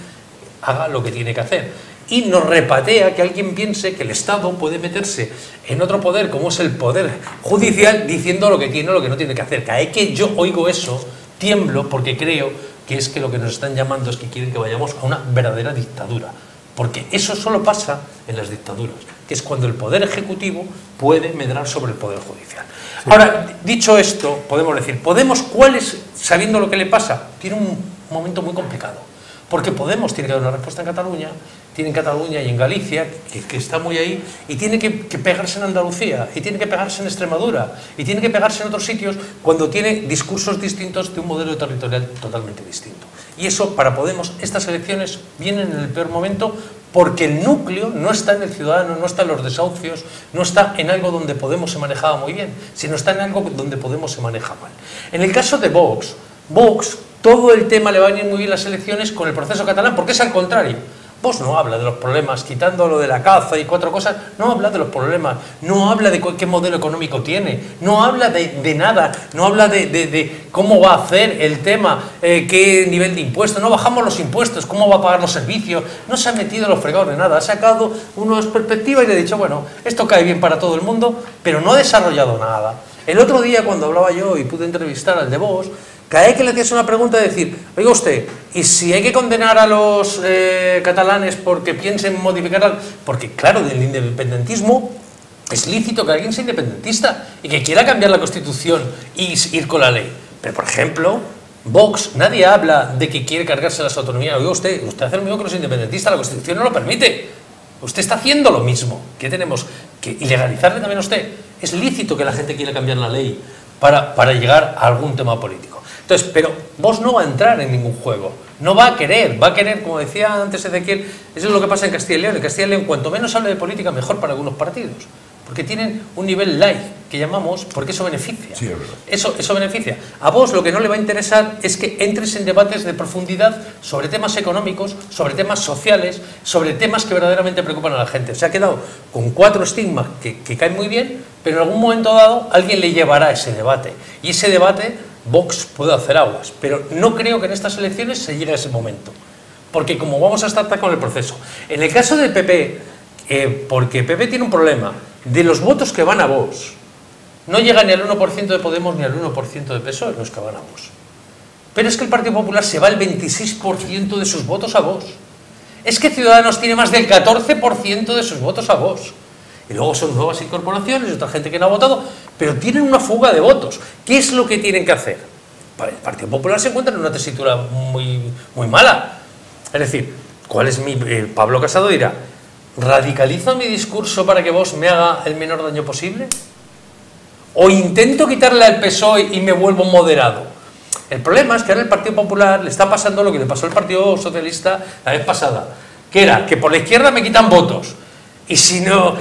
haga lo que tiene que hacer. Y nos repatea que alguien piense que el Estado puede meterse en otro poder, como es el poder judicial, diciendo lo que tiene o lo que no tiene que hacer. Cada vez que yo oigo eso, tiemblo porque creo que es que lo que nos están llamando es que quieren que vayamos a una verdadera dictadura. Porque eso solo pasa en las dictaduras, que es cuando el poder ejecutivo puede medrar sobre el poder judicial. Sí. Ahora, dicho esto, podemos decir, Podemos, ¿cuál es, sabiendo lo que le pasa? Tiene un momento muy complicado, porque Podemos tiene que dar una respuesta en Cataluña, tiene en Cataluña y en Galicia, que está muy ahí, y tiene que pegarse en Andalucía, y tiene que pegarse en Extremadura, y tiene que pegarse en otros sitios cuando tiene discursos distintos de un modelo territorial totalmente distinto. Y eso, para Podemos, estas elecciones vienen en el peor momento porque el núcleo no está en el ciudadano, no está en los desahucios, no está en algo donde Podemos se manejaba muy bien, sino está en algo donde Podemos se maneja mal. En el caso de Vox, todo el tema le va a venir muy bien las elecciones con el proceso catalán, porque es al contrario. Vox no habla de los problemas, quitando lo de la caza y 4 cosas, no habla de los problemas, no habla de qué modelo económico tiene, no habla de nada, no habla de cómo va a hacer el tema, qué nivel de impuestos, no bajamos los impuestos, cómo va a pagar los servicios, no se ha metido en los fregados de nada, ha sacado unas perspectivas y le ha dicho, bueno, esto cae bien para todo el mundo, pero no ha desarrollado nada. El otro día cuando hablaba yo y pude entrevistar al de Vox, cada vez que le hacías una pregunta de decir, oiga usted, ¿y si hay que condenar a los catalanes porque piensen modificar algo? Porque claro, del independentismo es lícito que alguien sea independentista y que quiera cambiar la Constitución y ir con la ley. Pero por ejemplo, Vox, nadie habla de que quiere cargarse las autonomías. Oiga usted hace lo mismo que los independentistas, la Constitución no lo permite. Usted está haciendo lo mismo. ¿Qué tenemos? ¿Que ilegalizarle también a usted? Es lícito que la gente quiera cambiar la ley para llegar a algún tema político. Entonces, pero Vox no va a entrar en ningún juego, no va a querer, como decía antes Ezequiel, eso es lo que pasa en Castilla y León. En Castilla y León, cuanto menos hable de política, mejor para algunos partidos, porque tienen un nivel light, que llamamos, porque eso beneficia. Sí, es verdad. Eso beneficia. A vos lo que no le va a interesar es que entres en debates de profundidad sobre temas económicos, sobre temas sociales, sobre temas que verdaderamente preocupan a la gente. Se ha quedado con 4 estigmas que caen muy bien, pero en algún momento dado alguien le llevará ese debate. Y ese debate, Vox puede hacer aguas, pero no creo que en estas elecciones se llegue a ese momento. Porque como vamos a estar con el proceso. En el caso del PP, porque PP tiene un problema, de los votos que van a Vox, no llega ni al 1% de Podemos ni al 1% de PSOE los que van a Vox. Pero es que el Partido Popular se va el 26% de sus votos a Vox. Es que Ciudadanos tiene más del 14% de sus votos a Vox. Y luego son nuevas incorporaciones, otra gente que no ha votado, pero tienen una fuga de votos. ¿Qué es lo que tienen que hacer? El Partido Popular se encuentra en una tesitura muy mala. Es decir, ¿cuál es Pablo Casado dirá, ¿radicalizo mi discurso para que Vox me haga el menor daño posible? ¿O intento quitarle al PSOE y me vuelvo moderado? El problema es que ahora el Partido Popular le está pasando lo que le pasó al Partido Socialista la vez pasada, que era que por la izquierda me quitan votos, y si no,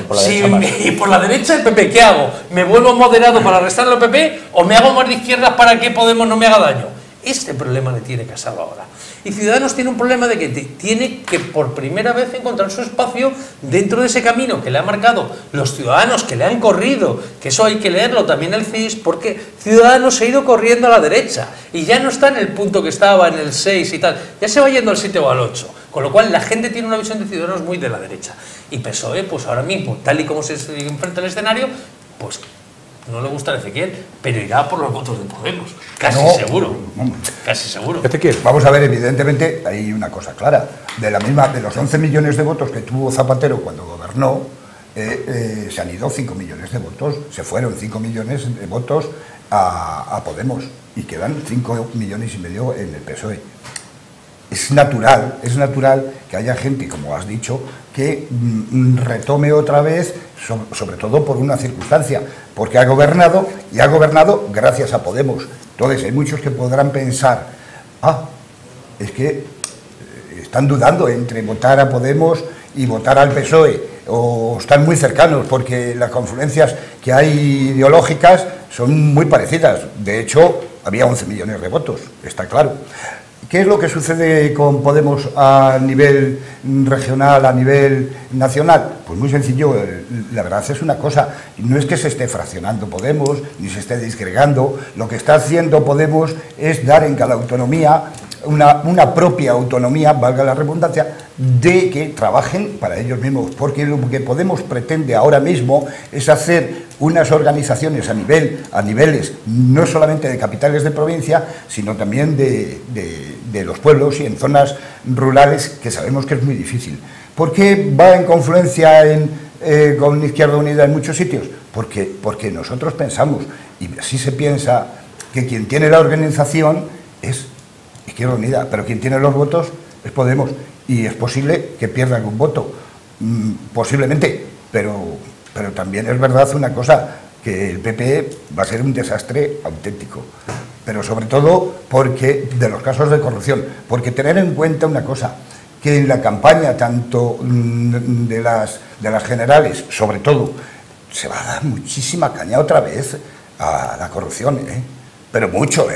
y por la derecha el PP, ¿qué hago? ¿Me vuelvo moderado para restarle al PP o me hago más de izquierdas para que Podemos no me haga daño? Este problema le tiene Casado ahora. Y Ciudadanos tiene un problema de que tiene que por primera vez encontrar su espacio dentro de ese camino que le han marcado los ciudadanos que le han corrido, que eso hay que leerlo también el CIS, porque Ciudadanos se ha ido corriendo a la derecha y ya no está en el punto que estaba, en el 6 y tal, ya se va yendo al 7 o al 8, con lo cual la gente tiene una visión de Ciudadanos muy de la derecha. Y PSOE, pues ahora mismo, tal y como se enfrenta el escenario, pues no le gusta a Ezequiel, pero irá por los votos de Podemos. Casi seguro. Casi seguro. Ezequiel. Vamos a ver, evidentemente hay una cosa clara. De los 11 millones de votos que tuvo Zapatero cuando gobernó, se han ido 5 millones de votos. Se fueron 5 millones de votos a Podemos y quedan 5 millones y medio en el PSOE. Es natural que haya gente, como has dicho, que retome otra vez, sobre todo por una circunstancia, porque ha gobernado y ha gobernado gracias a Podemos. Entonces hay muchos que podrán pensar, es que están dudando entre votar a Podemos y votar al PSOE, o están muy cercanos porque las confluencias que hay ideológicas son muy parecidas. De hecho, había 11 millones de votos, está claro. ¿Qué es lo que sucede con Podemos a nivel regional, a nivel nacional? Pues muy sencillo, la verdad es una cosa, no es que se esté fraccionando Podemos, ni se esté disgregando, lo que está haciendo Podemos es dar en cada autonomía una propia autonomía, valga la redundancia, de que trabajen para ellos mismos, porque lo que Podemos pretende ahora mismo es hacer unas organizaciones a niveles no solamente de capitales de provincia, sino también de los pueblos y en zonas rurales, que sabemos que es muy difícil. ¿Por qué va en confluencia con Izquierda Unida en muchos sitios? Porque nosotros pensamos, y así se piensa, que quien tiene la organización es Izquierda Unida, pero quien tiene los votos es Podemos, y es posible que pierda algún voto, posiblemente, pero también es verdad una cosa, que el PP va a ser un desastre auténtico, pero sobre todo porque de los casos de corrupción, porque tener en cuenta una cosa, que en la campaña tanto de las generales, sobre todo, se va a dar muchísima caña otra vez a la corrupción, pero mucho,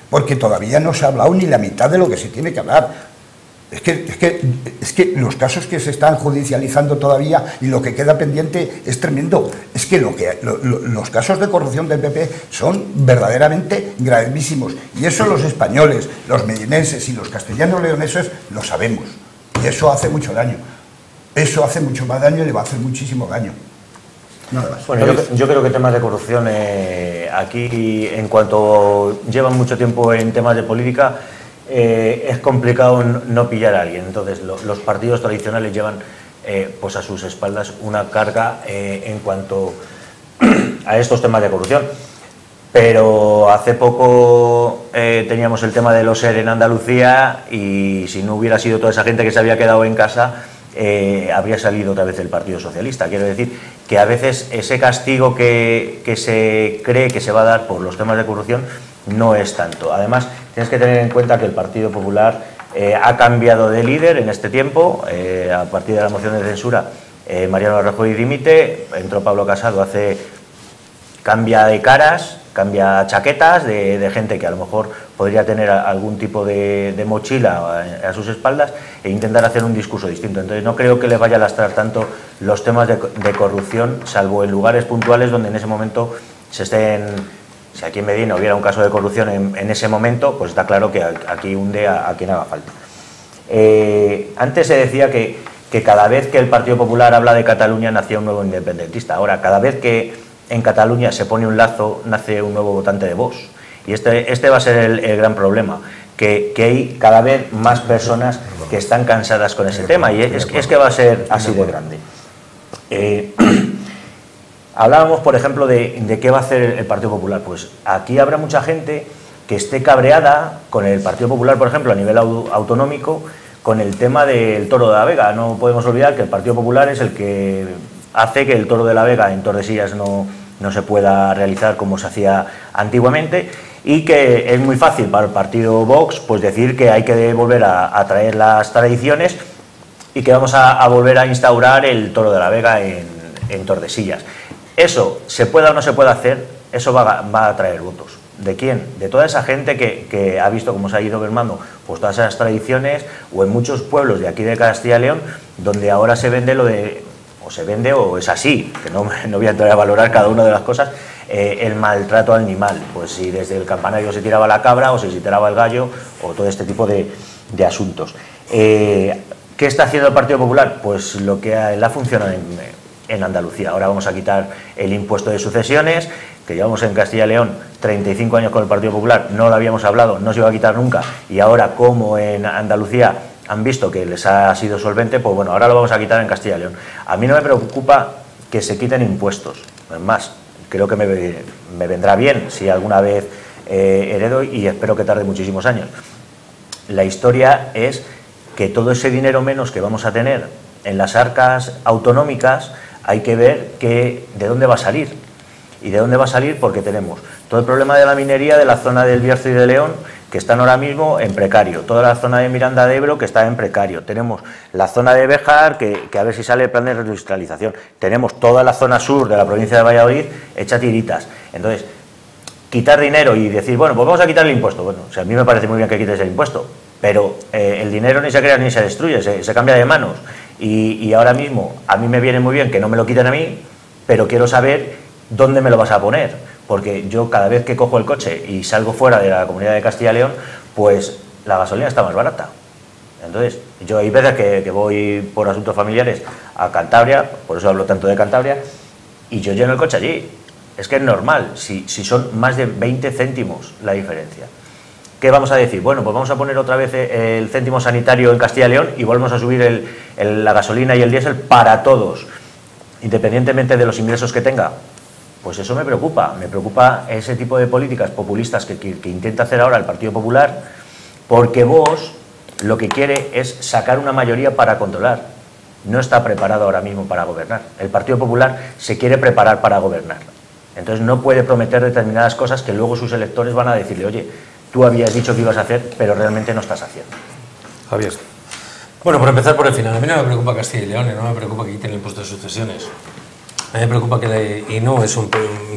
porque todavía no se ha hablado ni la mitad de lo que se tiene que hablar. Es que los casos que se están judicializando todavía y lo que queda pendiente es tremendo. Es que los casos de corrupción del PP son verdaderamente gravísimos. Y eso los españoles, los medinenses y los castellanos-leoneses lo sabemos. Y eso hace mucho daño. Eso hace mucho más daño y le va a hacer muchísimo daño. Nada más. Bueno, yo creo que temas de corrupción aquí, en cuanto llevan mucho tiempo en temas de política, es complicado no pillar a alguien. Entonces los partidos tradicionales llevan pues a sus espaldas una carga en cuanto a estos temas de corrupción. Pero hace poco teníamos el tema de los ERE en Andalucía, y si no hubiera sido toda esa gente que se había quedado en casa, habría salido otra vez el Partido Socialista. Quiero decir que a veces ese castigo que se cree que se va a dar por los temas de corrupción no es tanto. Además, tienes que tener en cuenta que el Partido Popular ha cambiado de líder en este tiempo. A partir de la moción de censura Mariano Rajoy dimite, entró Pablo Casado, cambia de caras, cambia chaquetas de gente que a lo mejor podría tener algún tipo de mochila a sus espaldas e intentar hacer un discurso distinto. Entonces no creo que les vaya a lastrar tanto los temas de corrupción, salvo en lugares puntuales donde en ese momento si aquí en Medina hubiera un caso de corrupción en ese momento, pues está claro que aquí hunde a quien haga falta. Antes se decía que cada vez que el Partido Popular habla de Cataluña nacía un nuevo independentista. Ahora, cada vez que en Cataluña se pone un lazo, nace un nuevo votante de Vox. Y este va a ser el gran problema, que hay cada vez más personas que están cansadas con ese tema, y es que va a ser así de grande. Hablábamos, por ejemplo, de qué va a hacer el Partido Popular. Pues aquí habrá mucha gente que esté cabreada con el Partido Popular, por ejemplo, a nivel autonómico, con el tema del Toro de la Vega. No podemos olvidar que el Partido Popular es el que hace que el Toro de la Vega en Tordesillas no se pueda realizar como se hacía antiguamente, y que es muy fácil para el partido Vox pues decir que hay que volver a traer las tradiciones y que vamos a volver a instaurar el Toro de la Vega en Tordesillas. Eso, se pueda o no se pueda hacer, eso va a traer votos. ¿De quién? De toda esa gente que ha visto cómo se ha ido mermando pues todas esas tradiciones, o en muchos pueblos de aquí de Castilla y León, donde ahora se vende o es así, que no voy a entrar a valorar cada una de las cosas, el maltrato al animal. Pues si desde el campanario se tiraba la cabra, o si se tiraba el gallo, o todo este tipo de asuntos. ¿Qué está haciendo el Partido Popular? Pues lo que le ha funcionado en Andalucía. Ahora vamos a quitar el impuesto de sucesiones, que llevamos en Castilla y León 35 años con el Partido Popular, no lo habíamos hablado, no se iba a quitar nunca, y ahora como en Andalucía han visto que les ha sido solvente, pues bueno, ahora lo vamos a quitar en Castilla y León. A mí no me preocupa que se quiten impuestos, es más, creo que me vendrá bien si alguna vez heredo, y espero que tarde muchísimos años. La historia es que todo ese dinero menos que vamos a tener en las arcas autonómicas, hay que ver de dónde va a salir. ¿Y de dónde va a salir? Porque tenemos todo el problema de la minería de la zona del Bierzo y de León, que están ahora mismo en precario, toda la zona de Miranda de Ebro, que está en precario, tenemos la zona de Béjar, que a ver si sale el plan de reindustrialización, tenemos toda la zona sur de la provincia de Valladolid hecha tiritas. Entonces, quitar dinero y decir, bueno, pues vamos a quitar el impuesto. Bueno, o sea, a mí me parece muy bien que quites el impuesto, pero el dinero ni se crea ni se destruye, se cambia de manos. Y ahora mismo, a mí me viene muy bien que no me lo quiten a mí, pero quiero saber dónde me lo vas a poner, porque yo cada vez que cojo el coche y salgo fuera de la Comunidad de Castilla y León, pues la gasolina está más barata. Entonces, yo hay veces que voy por asuntos familiares a Cantabria, por eso hablo tanto de Cantabria, y yo lleno el coche allí. Es que es normal, si son más de 20 céntimos la diferencia. ¿Qué vamos a decir? Bueno, pues vamos a poner otra vez el céntimo sanitario en Castilla y León y volvemos a subir la gasolina y el diésel para todos, independientemente de los ingresos que tenga. Pues eso me preocupa ese tipo de políticas populistas que intenta hacer ahora el Partido Popular, porque Vox lo que quiere es sacar una mayoría para controlar. No está preparado ahora mismo para gobernar. El Partido Popular se quiere preparar para gobernar. Entonces no puede prometer determinadas cosas que luego sus electores van a decirle, oye, tú habías dicho que ibas a hacer, pero realmente no estás haciendo. Javier. Bueno, por empezar por el final, a mí no me preocupa Castilla y León, no me preocupa que quiten el impuesto de sucesiones. A mí me preocupa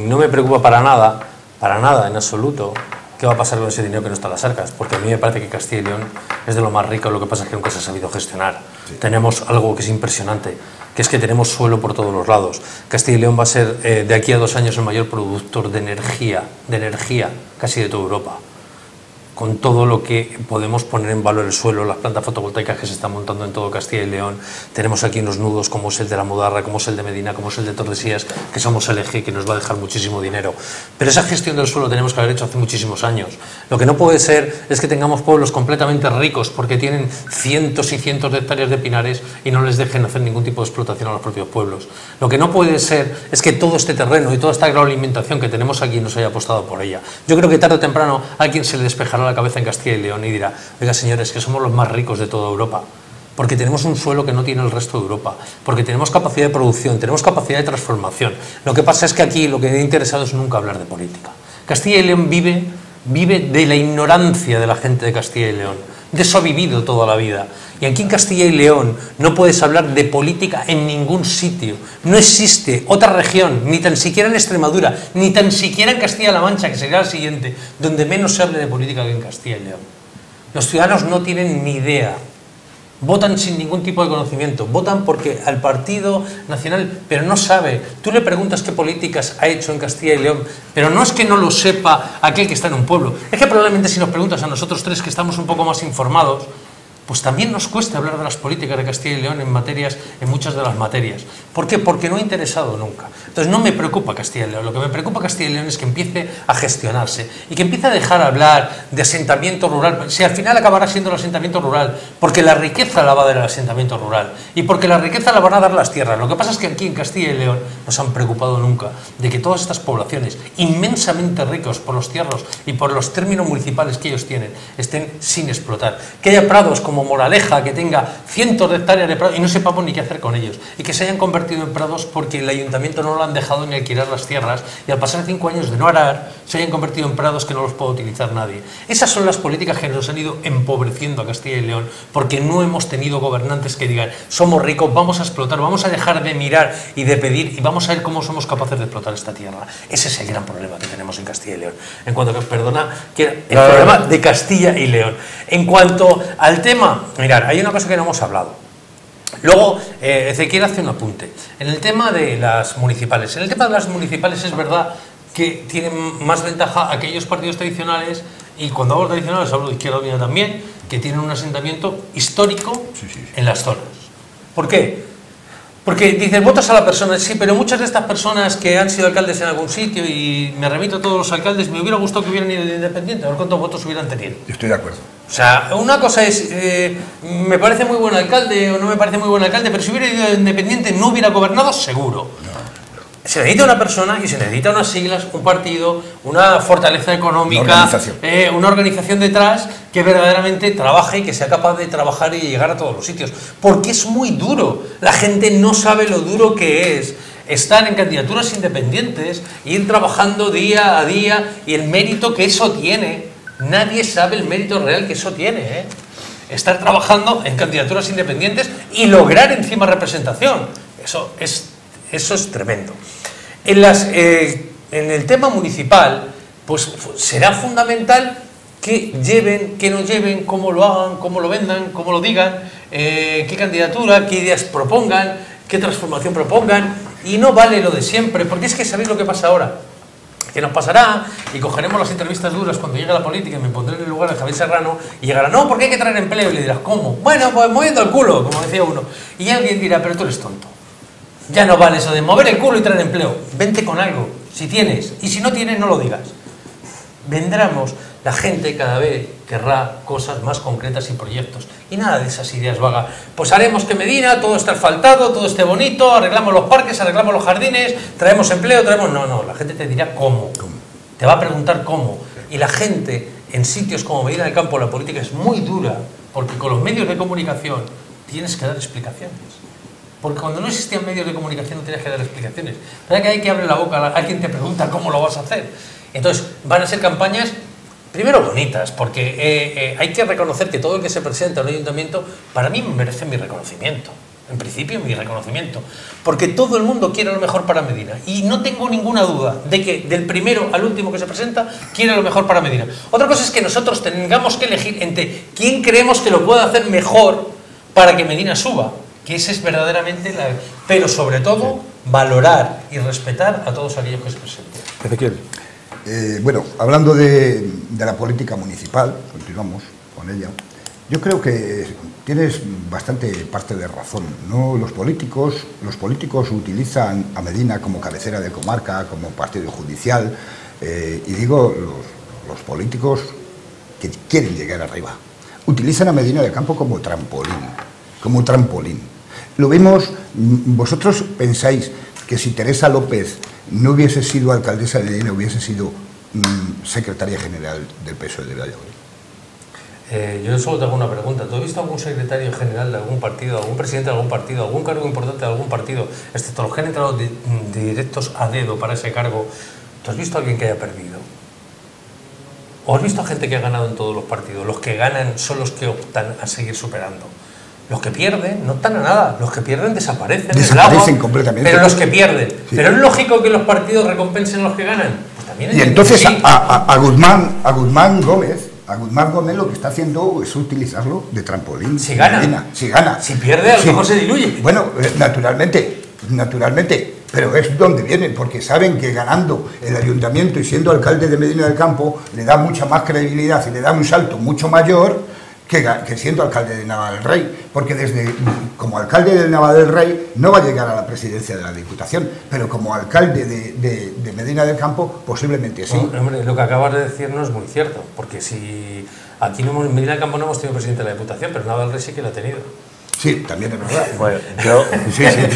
no me preocupa para nada, en absoluto, qué va a pasar con ese dinero que no está en las arcas, porque a mí me parece que Castilla y León es de lo más rico, lo que pasa es que nunca se ha sabido gestionar. Sí. Tenemos algo que es impresionante, que es que tenemos suelo por todos los lados. Castilla y León va a ser de aquí a 2 años el mayor productor de energía casi de toda Europa. Con todo lo que podemos poner en valor el suelo, las plantas fotovoltaicas que se están montando en todo Castilla y León. Tenemos aquí unos nudos como es el de la Mudarra, como es el de Medina, como es el de Tordesillas, que somos el eje que nos va a dejar muchísimo dinero. Pero esa gestión del suelo tenemos que haber hecho hace muchísimos años. Lo que no puede ser es que tengamos pueblos completamente ricos porque tienen cientos y cientos de hectáreas de pinares y no les dejen hacer ningún tipo de explotación a los propios pueblos. Lo que no puede ser es que todo este terreno y toda esta agroalimentación que tenemos aquí no se haya apostado por ella. Yo creo que tarde o temprano a alguien se le despejará la cabeza en Castilla y León y dirá, oiga señores, que somos los más ricos de toda Europa, porque tenemos un suelo que no tiene el resto de Europa, porque tenemos capacidad de producción, tenemos capacidad de transformación. Lo que pasa es que aquí lo que me ha interesado es nunca hablar de política. Castilla y León vive de la ignorancia de la gente de Castilla y León. de eso ha vivido toda la vida. Y aquí en Castilla y León no puedes hablar de política en ningún sitio. No existe otra región, ni tan siquiera en Extremadura, ni tan siquiera en Castilla-La Mancha, que sería la siguiente, donde menos se hable de política que en Castilla y León. Los ciudadanos no tienen ni idea. Votan sin ningún tipo de conocimiento, votan porque al Partido Nacional, pero no sabe. Tú le preguntas qué políticas ha hecho en Castilla y León, pero no es que no lo sepa aquel que está en un pueblo, es que probablemente si nos preguntas a nosotros tres que estamos un poco más informados, pues también nos cuesta hablar de las políticas de Castilla y León en muchas de las materias. ¿Por qué? Porque no ha interesado nunca. Entonces no me preocupa Castilla y León, lo que me preocupa Castilla y León es que empiece a gestionarse y que empiece a dejar hablar de asentamiento rural, si al final acabará siendo el asentamiento rural, porque la riqueza la va a dar el asentamiento rural y porque la riqueza la van a dar las tierras. Lo que pasa es que aquí en Castilla y León no se han preocupado nunca de que todas estas poblaciones inmensamente ricos por los tierros y por los términos municipales que ellos tienen estén sin explotar. Que haya prados como Moraleja, que tenga cientos de hectáreas de prados y no sepamos ni qué hacer con ellos, y que se hayan convertido en prados porque el ayuntamiento no lo han dejado ni alquilar las tierras, y al pasar 5 años de no arar se hayan convertido en prados que no los puede utilizar nadie. Esas son las políticas que nos han ido empobreciendo a Castilla y León, porque no hemos tenido gobernantes que digan somos ricos, vamos a explotar, vamos a dejar de mirar y de pedir y vamos a ver cómo somos capaces de explotar esta tierra. Ese es el gran problema que tenemos en Castilla y León. En cuando que, perdona, que el problema de Castilla y León. En cuanto al tema, mirad, hay una cosa que no hemos hablado. Luego, Ezequiel hace un apunte. En el tema de las municipales. En el tema de las municipales es verdad que tienen más ventaja aquellos partidos tradicionales, y cuando hablo de tradicionales hablo de Izquierda Unida también, que tienen un asentamiento histórico en las zonas. ¿Por qué? Porque dices, votas a la persona, sí, pero muchas de estas personas que han sido alcaldes en algún sitio, y me remito a todos los alcaldes, me hubiera gustado que hubieran ido de independiente, a ver cuántos votos hubieran tenido. Estoy de acuerdo. O sea, una cosa es, me parece muy buen alcalde o no me parece muy buen alcalde, pero si hubiera ido de independiente no hubiera gobernado, seguro. Se necesita una persona y se necesita unas siglas, un partido, una fortaleza económica, una organización detrás que verdaderamente trabaje y que sea capaz de trabajar y llegar a todos los sitios. Porque es muy duro. La gente no sabe lo duro que es estar en candidaturas independientes, ir trabajando día a día y el mérito que eso tiene. Nadie sabe el mérito real que eso tiene, ¿eh? Estar trabajando en candidaturas independientes y lograr encima representación. Eso es tremendo. En el tema municipal, pues será fundamental que lleven, que no lleven, cómo lo hagan, cómo lo vendan, cómo lo digan, qué candidatura, qué ideas propongan, qué transformación propongan, y no vale lo de siempre, porque es que ¿sabéis lo que pasa ahora? Que nos pasará y cogeremos las entrevistas duras cuando llegue la política y me pondré en el lugar de Javier Serrano y llegará, no, porque hay que traer empleo, y le dirás, ¿cómo? Bueno, pues moviendo el culo, como decía uno, y alguien dirá, pero tú eres tonto. Ya no vale eso de mover el culo y traer empleo. Vente con algo, si tienes. Y si no tienes, no lo digas. Vendremos, la gente cada vez querrá cosas más concretas y proyectos. Y nada de esas ideas vagas. Pues haremos que Medina todo esté asfaltado, todo esté bonito, arreglamos los parques, arreglamos los jardines, traemos empleo, traemos... No, la gente te dirá cómo. Te va a preguntar cómo. Y la gente, en sitios como Medina del Campo, la política es muy dura, porque con los medios de comunicación tienes que dar explicaciones. Porque cuando no existían medios de comunicación no tienes que dar explicaciones. Pero que hay que abrir la boca, alguien te pregunta cómo lo vas a hacer. Entonces van a ser campañas, primero bonitas, porque hay que reconocer que todo el que se presenta en un ayuntamiento, para mí merece mi reconocimiento. En principio mi reconocimiento. Porque todo el mundo quiere lo mejor para Medina. Y no tengo ninguna duda de que del primero al último que se presenta quiere lo mejor para Medina. Otra cosa es que nosotros tengamos que elegir entre quién creemos que lo puede hacer mejor para que Medina suba. Que esa es verdaderamente la... Pero sobre todo, valorar y respetar a todos aquellos que se presenten. Ezequiel. Bueno, hablando de la política municipal, continuamos con ella, yo creo que tienes bastante parte de razón, ¿no? Los políticos utilizan a Medina como cabecera de comarca, como partido judicial, y digo los políticos que quieren llegar arriba. Utilizan a Medina del Campo como trampolín. Lo vemos, vosotros pensáis que si Teresa López no hubiese sido alcaldesa de Medina, hubiese sido secretaria general del PSOE de Valladolid. Yo solo te hago una pregunta. ¿Tú has visto algún secretario general de algún partido, algún presidente de algún partido, algún cargo importante de algún partido, excepto los que han entrado directos a dedo para ese cargo? ¿Tú has visto a alguien que haya perdido? ¿O has visto a gente que ha ganado en todos los partidos? Los que ganan son los que optan a seguir superando. Los que pierden no están a nada, los que pierden desaparecen. Desaparecen completamente. Pero los que pierden. Sí. Pero es lógico que los partidos recompensen a los que ganan. Pues también Y entonces sí. a Guzmán Gómez lo que está haciendo es utilizarlo de trampolín. Si gana. Medina. Si gana. Si pierde, a lo mejor se diluye. Bueno, naturalmente, pero es donde vienen, porque saben que ganando el ayuntamiento y siendo alcalde de Medina del Campo le da mucha más credibilidad y le da un salto mucho mayor que siendo alcalde de Nava del Rey, porque como alcalde de Nava del Rey no va a llegar a la presidencia de la Diputación, pero como alcalde de Medina del Campo posiblemente sí. No, hombre, lo que acabas de decir no es muy cierto, porque si aquí en Medina del Campo no hemos tenido presidente de la Diputación, pero Nava del Rey sí que lo ha tenido. Sí, también es verdad. Bueno, yo, Sí, también.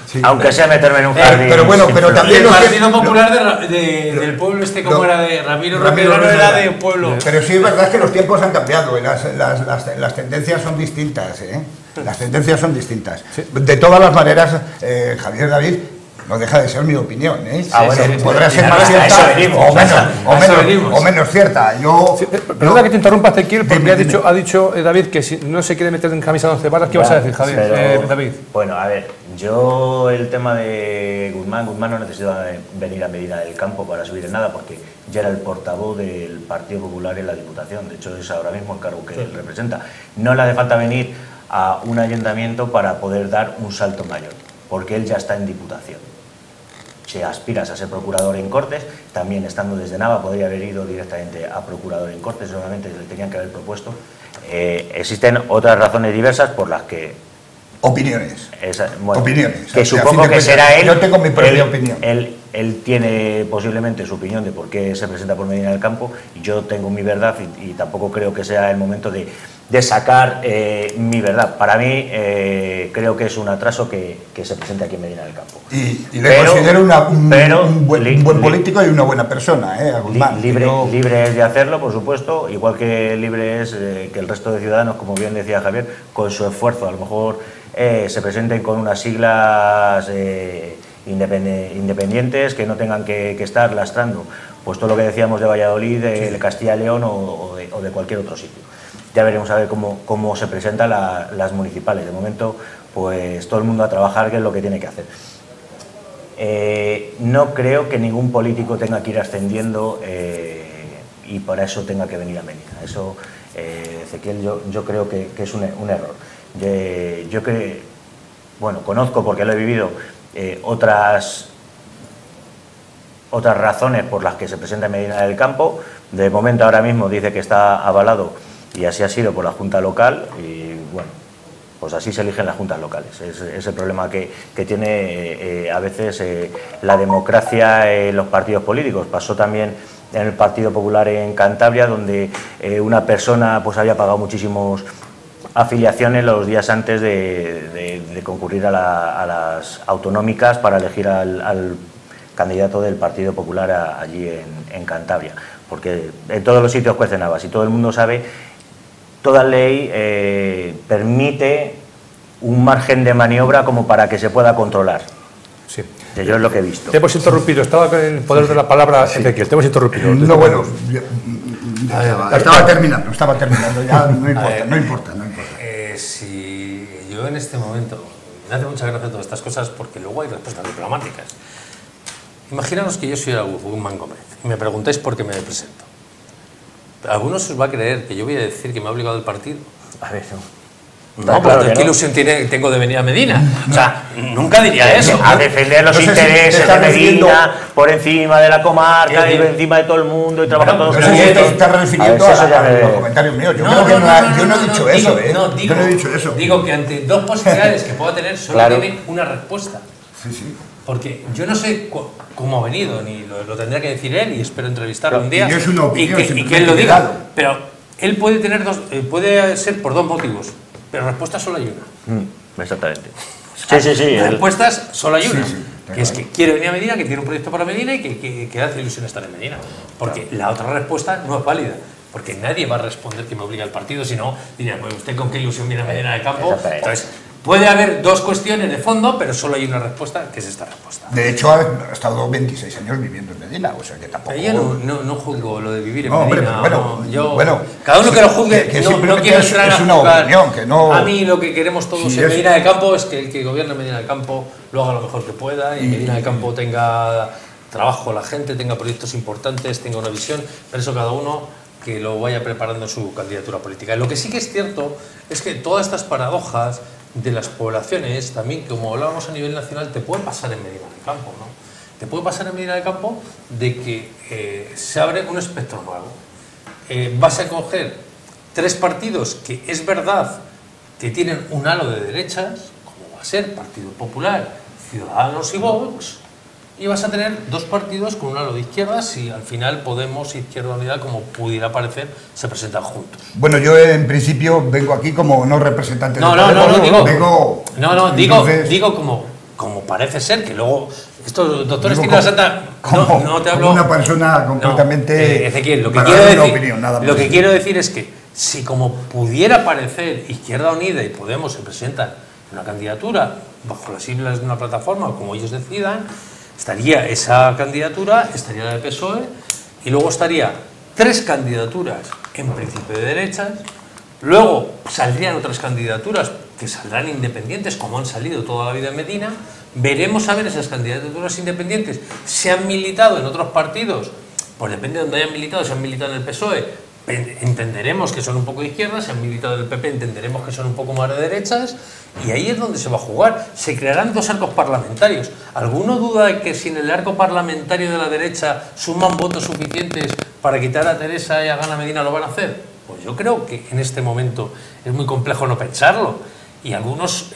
Sí. aunque sea meterme en un jardín. Pero bueno, pero también El Partido Popular del pueblo ¿cómo era? De Ramiro era de pueblo. Pero sí es verdad que los tiempos han cambiado y las tendencias son distintas, ¿eh? Las tendencias son distintas. Sí. De todas las maneras, Javier David, no deja de ser mi opinión, ¿eh? Podrá ser más cierta o menos cierta. Perdona que te interrumpa, Ezequiel, porque ha dicho David que si no se quiere meter en camisa de 11 varas. ¿Qué vas a decir, Javier? David. Bueno, a ver, yo el tema de Guzmán no necesita venir a Medina del Campo para subir en nada, porque ya era el portavoz del Partido Popular en la Diputación. De hecho, es ahora mismo el cargo que él representa. No le hace falta venir a un ayuntamiento para poder dar un salto mayor, porque él ya está en Diputación. Si aspiras a ser procurador en Cortes, también estando desde Nava podría haber ido directamente a procurador en Cortes, solamente le tenían que haber propuesto. Existen otras razones diversas por las que... Opiniones. Opiniones. Que supongo que será él. Yo tengo mi propia opinión. Él tiene posiblemente su opinión de por qué se presenta por Medina del Campo, y yo tengo mi verdad y tampoco creo que sea el momento de sacar mi verdad. Para mí creo que es un atraso que se presente aquí en Medina del Campo. Y le considero un buen político y una buena persona, a Guzmán. Libre es de hacerlo, por supuesto, igual que libre es que el resto de ciudadanos, como bien decía Javier, con su esfuerzo, a lo mejor se presenten con unas siglas independientes, que no tengan que estar lastrando pues todo lo que decíamos de Valladolid, de Castilla y León o de cualquier otro sitio. Ya veremos a ver cómo se presentan las municipales. De momento, pues todo el mundo a trabajar, que es lo que tiene que hacer. No creo que ningún político tenga que ir ascendiendo y para eso tenga que venir a Medina. Eso, Ezequiel, yo creo que es un error. Yo creo, bueno, conozco, porque lo he vivido, otras razones por las que se presenta en Medina del Campo. De momento, ahora mismo dice que está avalado, y así ha sido, por la Junta Local, y bueno, pues así se eligen las juntas locales. Es el problema que tiene a veces la democracia en los partidos políticos. Pasó también en el Partido Popular en Cantabria, donde una persona pues había pagado muchísimos afiliaciones los días antes de concurrir a las autonómicas para elegir al candidato del Partido Popular allí en Cantabria, porque en todos los sitios cuecen habas y todo el mundo sabe, toda ley permite un margen de maniobra como para que se pueda controlar. Sí. Yo es lo que he visto. Te hemos interrumpido, estaba con el poder de la palabra, Ezequiel, te hemos interrumpido. No, bueno, estaba terminando, ya no importa. Si yo en este momento, me hace mucha gracia todas estas cosas, porque luego hay respuestas diplomáticas. Imaginaos que yo soy Guzmán Gómez y me preguntáis por qué me presento. A algunos os va a creer que yo voy a decir que me ha obligado el partido. A ver, No, claro, porque ¿qué ilusión tengo de venir a Medina? O sea, nunca diría eso. A defender los intereses de Medina por encima de la comarca y por encima de todo el mundo y trabajar todos los días. No sé si te estás refiriendo a los comentarios míos. Yo no he dicho eso, yo no he dicho eso. Digo que ante dos posibilidades que pueda tener, solo tiene una respuesta. Sí. Porque yo no sé cómo ha venido, ni lo tendrá que decir él, y espero entrevistarlo un día. Y es una opinión, y que él lo diga. Pero él puede tener puede ser por dos motivos, pero respuestas solo hay una. Exactamente. Sí. Respuestas solo hay una. Que es que quiere venir a Medina, que tiene un proyecto para Medina y que hace ilusión estar en Medina. Porque la otra respuesta no es válida. Porque nadie va a responder que me obliga el partido, si no, diría, pues usted con qué ilusión viene a Medina del Campo. Entonces, Puede haber dos cuestiones de fondo, pero solo hay una respuesta, que es esta respuesta. De hecho, ha estado 26 años viviendo en Medina, o sea que tampoco... Yo no juzgo lo de vivir en hombre, Medina. Bueno, cada uno que lo juzgue, que no quiero entrar a una juzgar. opinión, que no... A mí lo que queremos todos Sí, en Medina del Campo es que el que gobierna Medina del Campo lo haga lo mejor que pueda, y Medina del Campo tenga trabajo la gente, tenga proyectos importantes, tenga una visión, pero eso cada uno que lo vaya preparando su candidatura política. Lo que sí que es cierto es que todas estas paradojas de las poblaciones, también como hablábamos a nivel nacional, te puede pasar en Medina del Campo, ¿no? Te puede pasar en Medina del Campo de que se abre un espectro nuevo. Vas a coger tres partidos que es verdad que tienen un halo de derechas, como va a ser Partido Popular, Ciudadanos y Vox, y vas a tener dos partidos con un halo de izquierdas y al final Podemos y Izquierda Unida, como pudiera parecer, se presentan juntos. Bueno, yo en principio vengo aquí como no representante de Podemos. Digo como parece ser, que luego estos doctores tienen la santa... No te hablo... Como una persona completamente... Ezequiel, lo que quiero decir es que si como pudiera parecer Izquierda Unida y Podemos se presentan una candidatura bajo las siglas de una plataforma o como ellos decidan, estaría esa candidatura, estaría la de PSOE y luego estaría tres candidaturas en principio de derechas, luego saldrían otras candidaturas que saldrán independientes como han salido toda la vida en Medina. Veremos a ver esas candidaturas independientes, se han militado en otros partidos, pues depende de donde hayan militado, si han militado en el PSOE entenderemos que son un poco de izquierdas, si han militado en el PP entenderemos que son un poco más de derechas, y ahí es donde se va a jugar. Se crearán dos arcos parlamentarios. ¿Alguno duda de que si en el arco parlamentario de la derecha suman votos suficientes para quitar a Teresa y a Gana Medina lo van a hacer? Pues yo creo que en este momento es muy complejo no pensarlo. Y algunos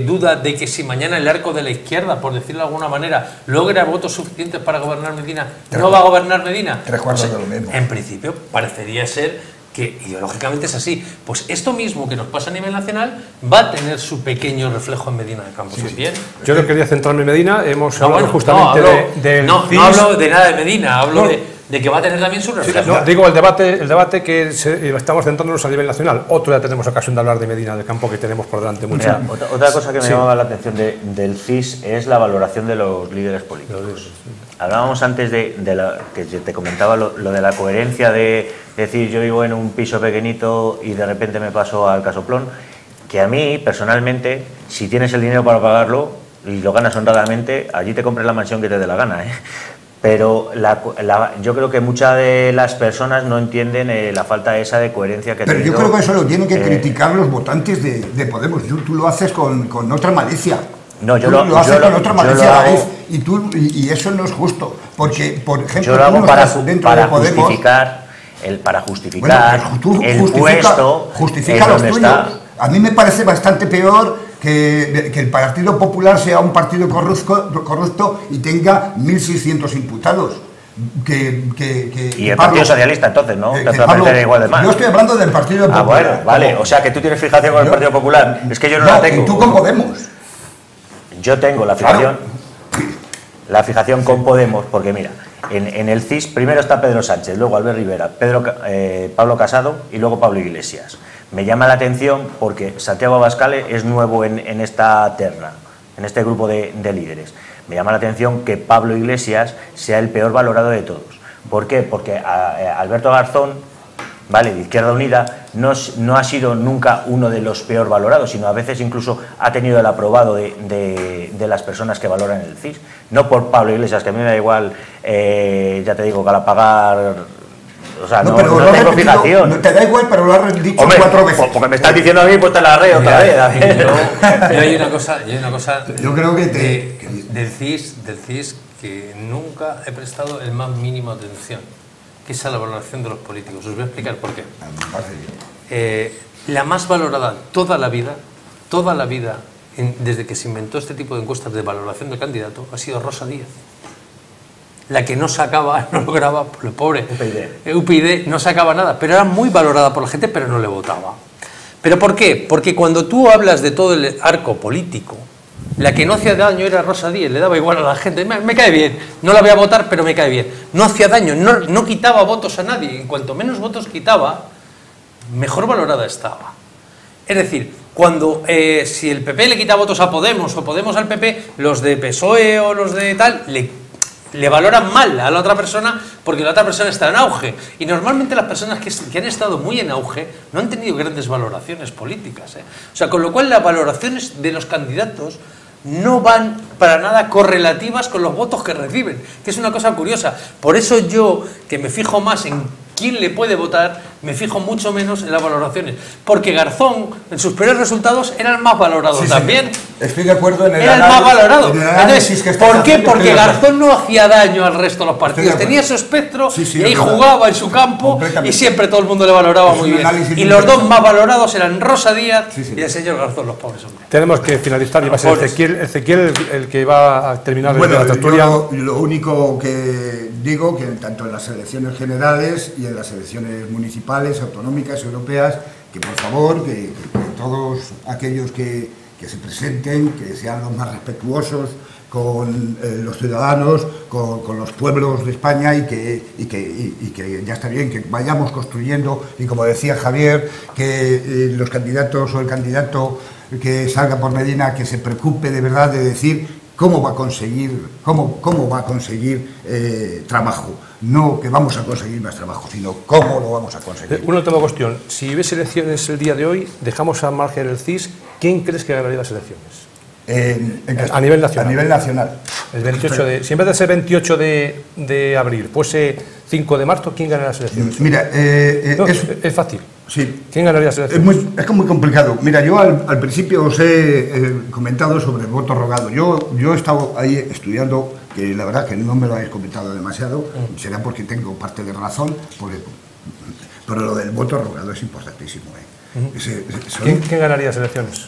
dudan de que si mañana el arco de la izquierda, por decirlo de alguna manera, logra votos suficientes para gobernar Medina, ¿no va a gobernar Medina? Tres cuartos de lo mismo. En principio parecería ser que ideológicamente es así. Pues esto mismo que nos pasa a nivel nacional va a tener su pequeño reflejo en Medina del Campo. Sí. Bien. Yo no quería centrarme en Medina, hemos hablado justamente del no hablo de nada de Medina, hablo de que va a tener también su reflejo. No, digo el debate que estamos centrándonos a nivel nacional. Otro día tenemos ocasión de hablar de Medina del Campo, que tenemos por delante mucha. Mira, otra cosa que me llamaba la atención del CIS es la valoración de los líderes políticos. Hablábamos antes que te comentaba lo de la coherencia de decir yo vivo en un piso pequeñito y de repente me paso al casoplón, que a mí personalmente, si tienes el dinero para pagarlo y lo ganas honradamente, allí te compres la mansión que te dé la gana, Pero yo creo que muchas de las personas no entienden la falta esa de coherencia que Pero yo creo que eso lo tienen que criticar los votantes de Podemos. Tú lo haces con otra malicia. No, yo lo haces con otra malicia y eso no es justo. Porque, por ejemplo, yo lo hago para justificar el puesto justifica los tuyos. A mí me parece bastante peor que el Partido Popular sea un partido corrupto y tenga 1.600 imputados. Y el Partido Socialista, entonces, ¿no? Te parece igual de mal. Yo estoy hablando del Partido Popular. Bueno, vale. O sea, que tú tienes fijación con el Partido Popular. Es que yo no la tengo. Y tú con Podemos. Yo tengo la fijación con Podemos, porque mira, en el CIS primero está Pedro Sánchez, luego Albert Rivera, Pablo Casado y luego Pablo Iglesias. Me llama la atención porque Santiago Abascal es nuevo en esta terna, en este grupo de líderes. Me llama la atención que Pablo Iglesias sea el peor valorado de todos. ¿Por qué? Porque Alberto Garzón, de Izquierda Unida, no ha sido nunca uno de los peor valorados, sino a veces incluso ha tenido el aprobado de las personas que valoran el CIS. No por Pablo Iglesias, que a mí me da igual, ya te digo, Galapagar. O sea, no tengo fijación. No te da igual, pero lo has dicho 4 veces. Porque me estás diciendo a mí, pues te la arreo otra vez. Pero hay una cosa yo creo que del CIS que nunca he prestado el más mínimo atención, que es a la valoración de los políticos. Os voy a explicar por qué. La más valorada toda la vida, desde que se inventó este tipo de encuestas de valoración del candidato, ha sido Rosa Díez. La que no sacaba, no lograba, el pobre UPyD no sacaba nada, pero era muy valorada por la gente, pero no le votaba. ¿Pero por qué? Porque cuando tú hablas de todo el arco político, la que no hacía daño era Rosa Díez, le daba igual a la gente, me cae bien, no la voy a votar, pero me cae bien. No hacía daño, no quitaba votos a nadie, en cuanto menos votos quitaba, mejor valorada estaba. Es decir, Cuando si el PP le quita votos a Podemos o Podemos al PP, los de PSOE o los de tal le valoran mal a la otra persona porque la otra persona está en auge. Y normalmente las personas que han estado muy en auge no han tenido grandes valoraciones políticas. O sea, con lo cual las valoraciones de los candidatos no van para nada correlativas con los votos que reciben, que es una cosa curiosa. Por eso yo, que me fijo más en quién le puede votar, me fijo mucho menos en las valoraciones. Porque Garzón, en sus peores resultados, era el más valorado también. Estoy de acuerdo en el Era el más valorado. Entonces, ¿por qué? Porque Garzón no hacía daño al resto de los partidos. Tenía su espectro y ahí jugaba en su campo y siempre todo el mundo le valoraba muy bien. Y los dos más valorados eran Rosa Díaz y el señor Garzón, los pobres hombres. Tenemos que finalizar y va a ser Ezequiel el que va a terminar la tertulia. Lo único que digo, que tanto en las elecciones generales y en las elecciones municipales, autonómicas, europeas, que por favor, que todos aquellos que se presenten, que sean los más respetuosos con los ciudadanos, con los pueblos de España y que ya está bien, que vayamos construyendo, y como decía Javier, que los candidatos o el candidato que salga por Medina, que se preocupe de verdad de decir cómo va a conseguir trabajo. No que vamos a conseguir más trabajo, sino cómo lo vamos a conseguir. Una última cuestión. Si hubiese elecciones el día de hoy, dejamos al margen el CIS, ¿quién crees que ganaría las elecciones? A nivel nacional. A nivel nacional. El 28 de, si en vez de ser 28 de abril fuese 5 de marzo, ¿quién ganaría las elecciones? Mira, es fácil. Sí. ¿Quién ganaría las elecciones? Es muy complicado. Mira, yo al principio os he comentado sobre el voto rogado. Yo he estado ahí estudiando, que la verdad que no me lo habéis comentado demasiado, será porque tengo parte de razón, pero lo del voto rogado es importantísimo. ¿Quién ganaría las elecciones?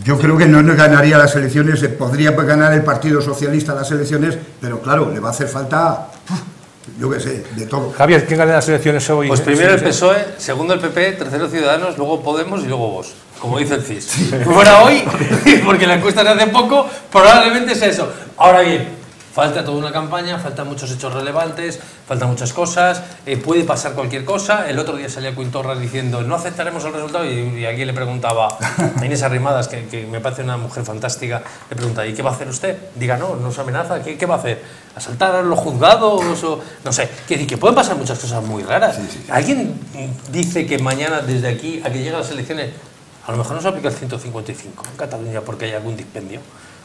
Yo creo que no ganaría las elecciones, podría ganar el Partido Socialista las elecciones, pero claro, le va a hacer falta, yo qué sé, de todo. Javier, ¿quién gana las elecciones hoy? Pues primero el PSOE, segundo el PP, tercero Ciudadanos, luego Podemos y luego vos, como dice el CIS. Fuera hoy, porque la encuesta de hace poco, probablemente es eso. Ahora bien, falta toda una campaña, faltan muchos hechos relevantes, faltan muchas cosas, puede pasar cualquier cosa. El otro día salía Quintorra diciendo no aceptaremos el resultado y alguien le preguntaba a Inés Arrimadas, que me parece una mujer fantástica, le pregunta ¿y qué va a hacer usted? Diga, no, nos amenaza, ¿qué va a hacer? ¿Asaltar a los juzgados? O, no sé, que pueden pasar muchas cosas muy raras. Sí. ¿Alguien dice que mañana desde aquí a que lleguen las elecciones a lo mejor no se aplica el 155 en Cataluña porque hay algún dispendio?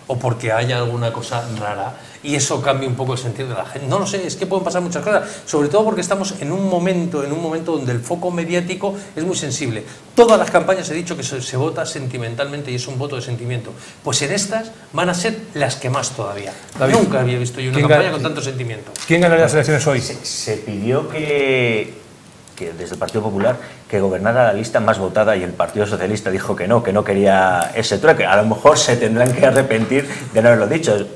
O porque haya alguna cosa rara y eso cambia un poco el sentido de la gente. No lo sé, es que pueden pasar muchas cosas, sobre todo porque estamos en un momento donde el foco mediático es muy sensible. Todas las campañas he dicho que se vota sentimentalmente y es un voto de sentimiento. Pues en estas van a ser las que más todavía. David, nunca había visto yo una campaña con tanto sentimiento. ¿Quién ganaría las elecciones hoy? Se pidió que desde el Partido Popular que gobernara la lista más votada y el Partido Socialista dijo que no quería ese trueque. A lo mejor se tendrán que arrepentir de no haberlo dicho.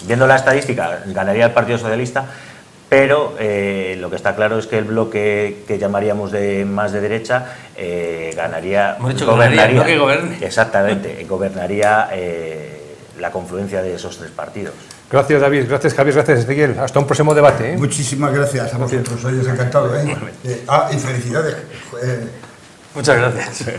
Viendo la estadística, ganaría el Partido Socialista, pero lo que está claro es que el bloque que llamaríamos más de derecha ganaría... Hemos dicho gobernaría, no que gobierne. Exactamente, gobernaría la confluencia de esos tres partidos. Gracias, David. Gracias, Javier. Gracias, Ezequiel. Hasta un próximo debate. Muchísimas gracias a vosotros. Soy encantado. Y felicidades. Muchas gracias.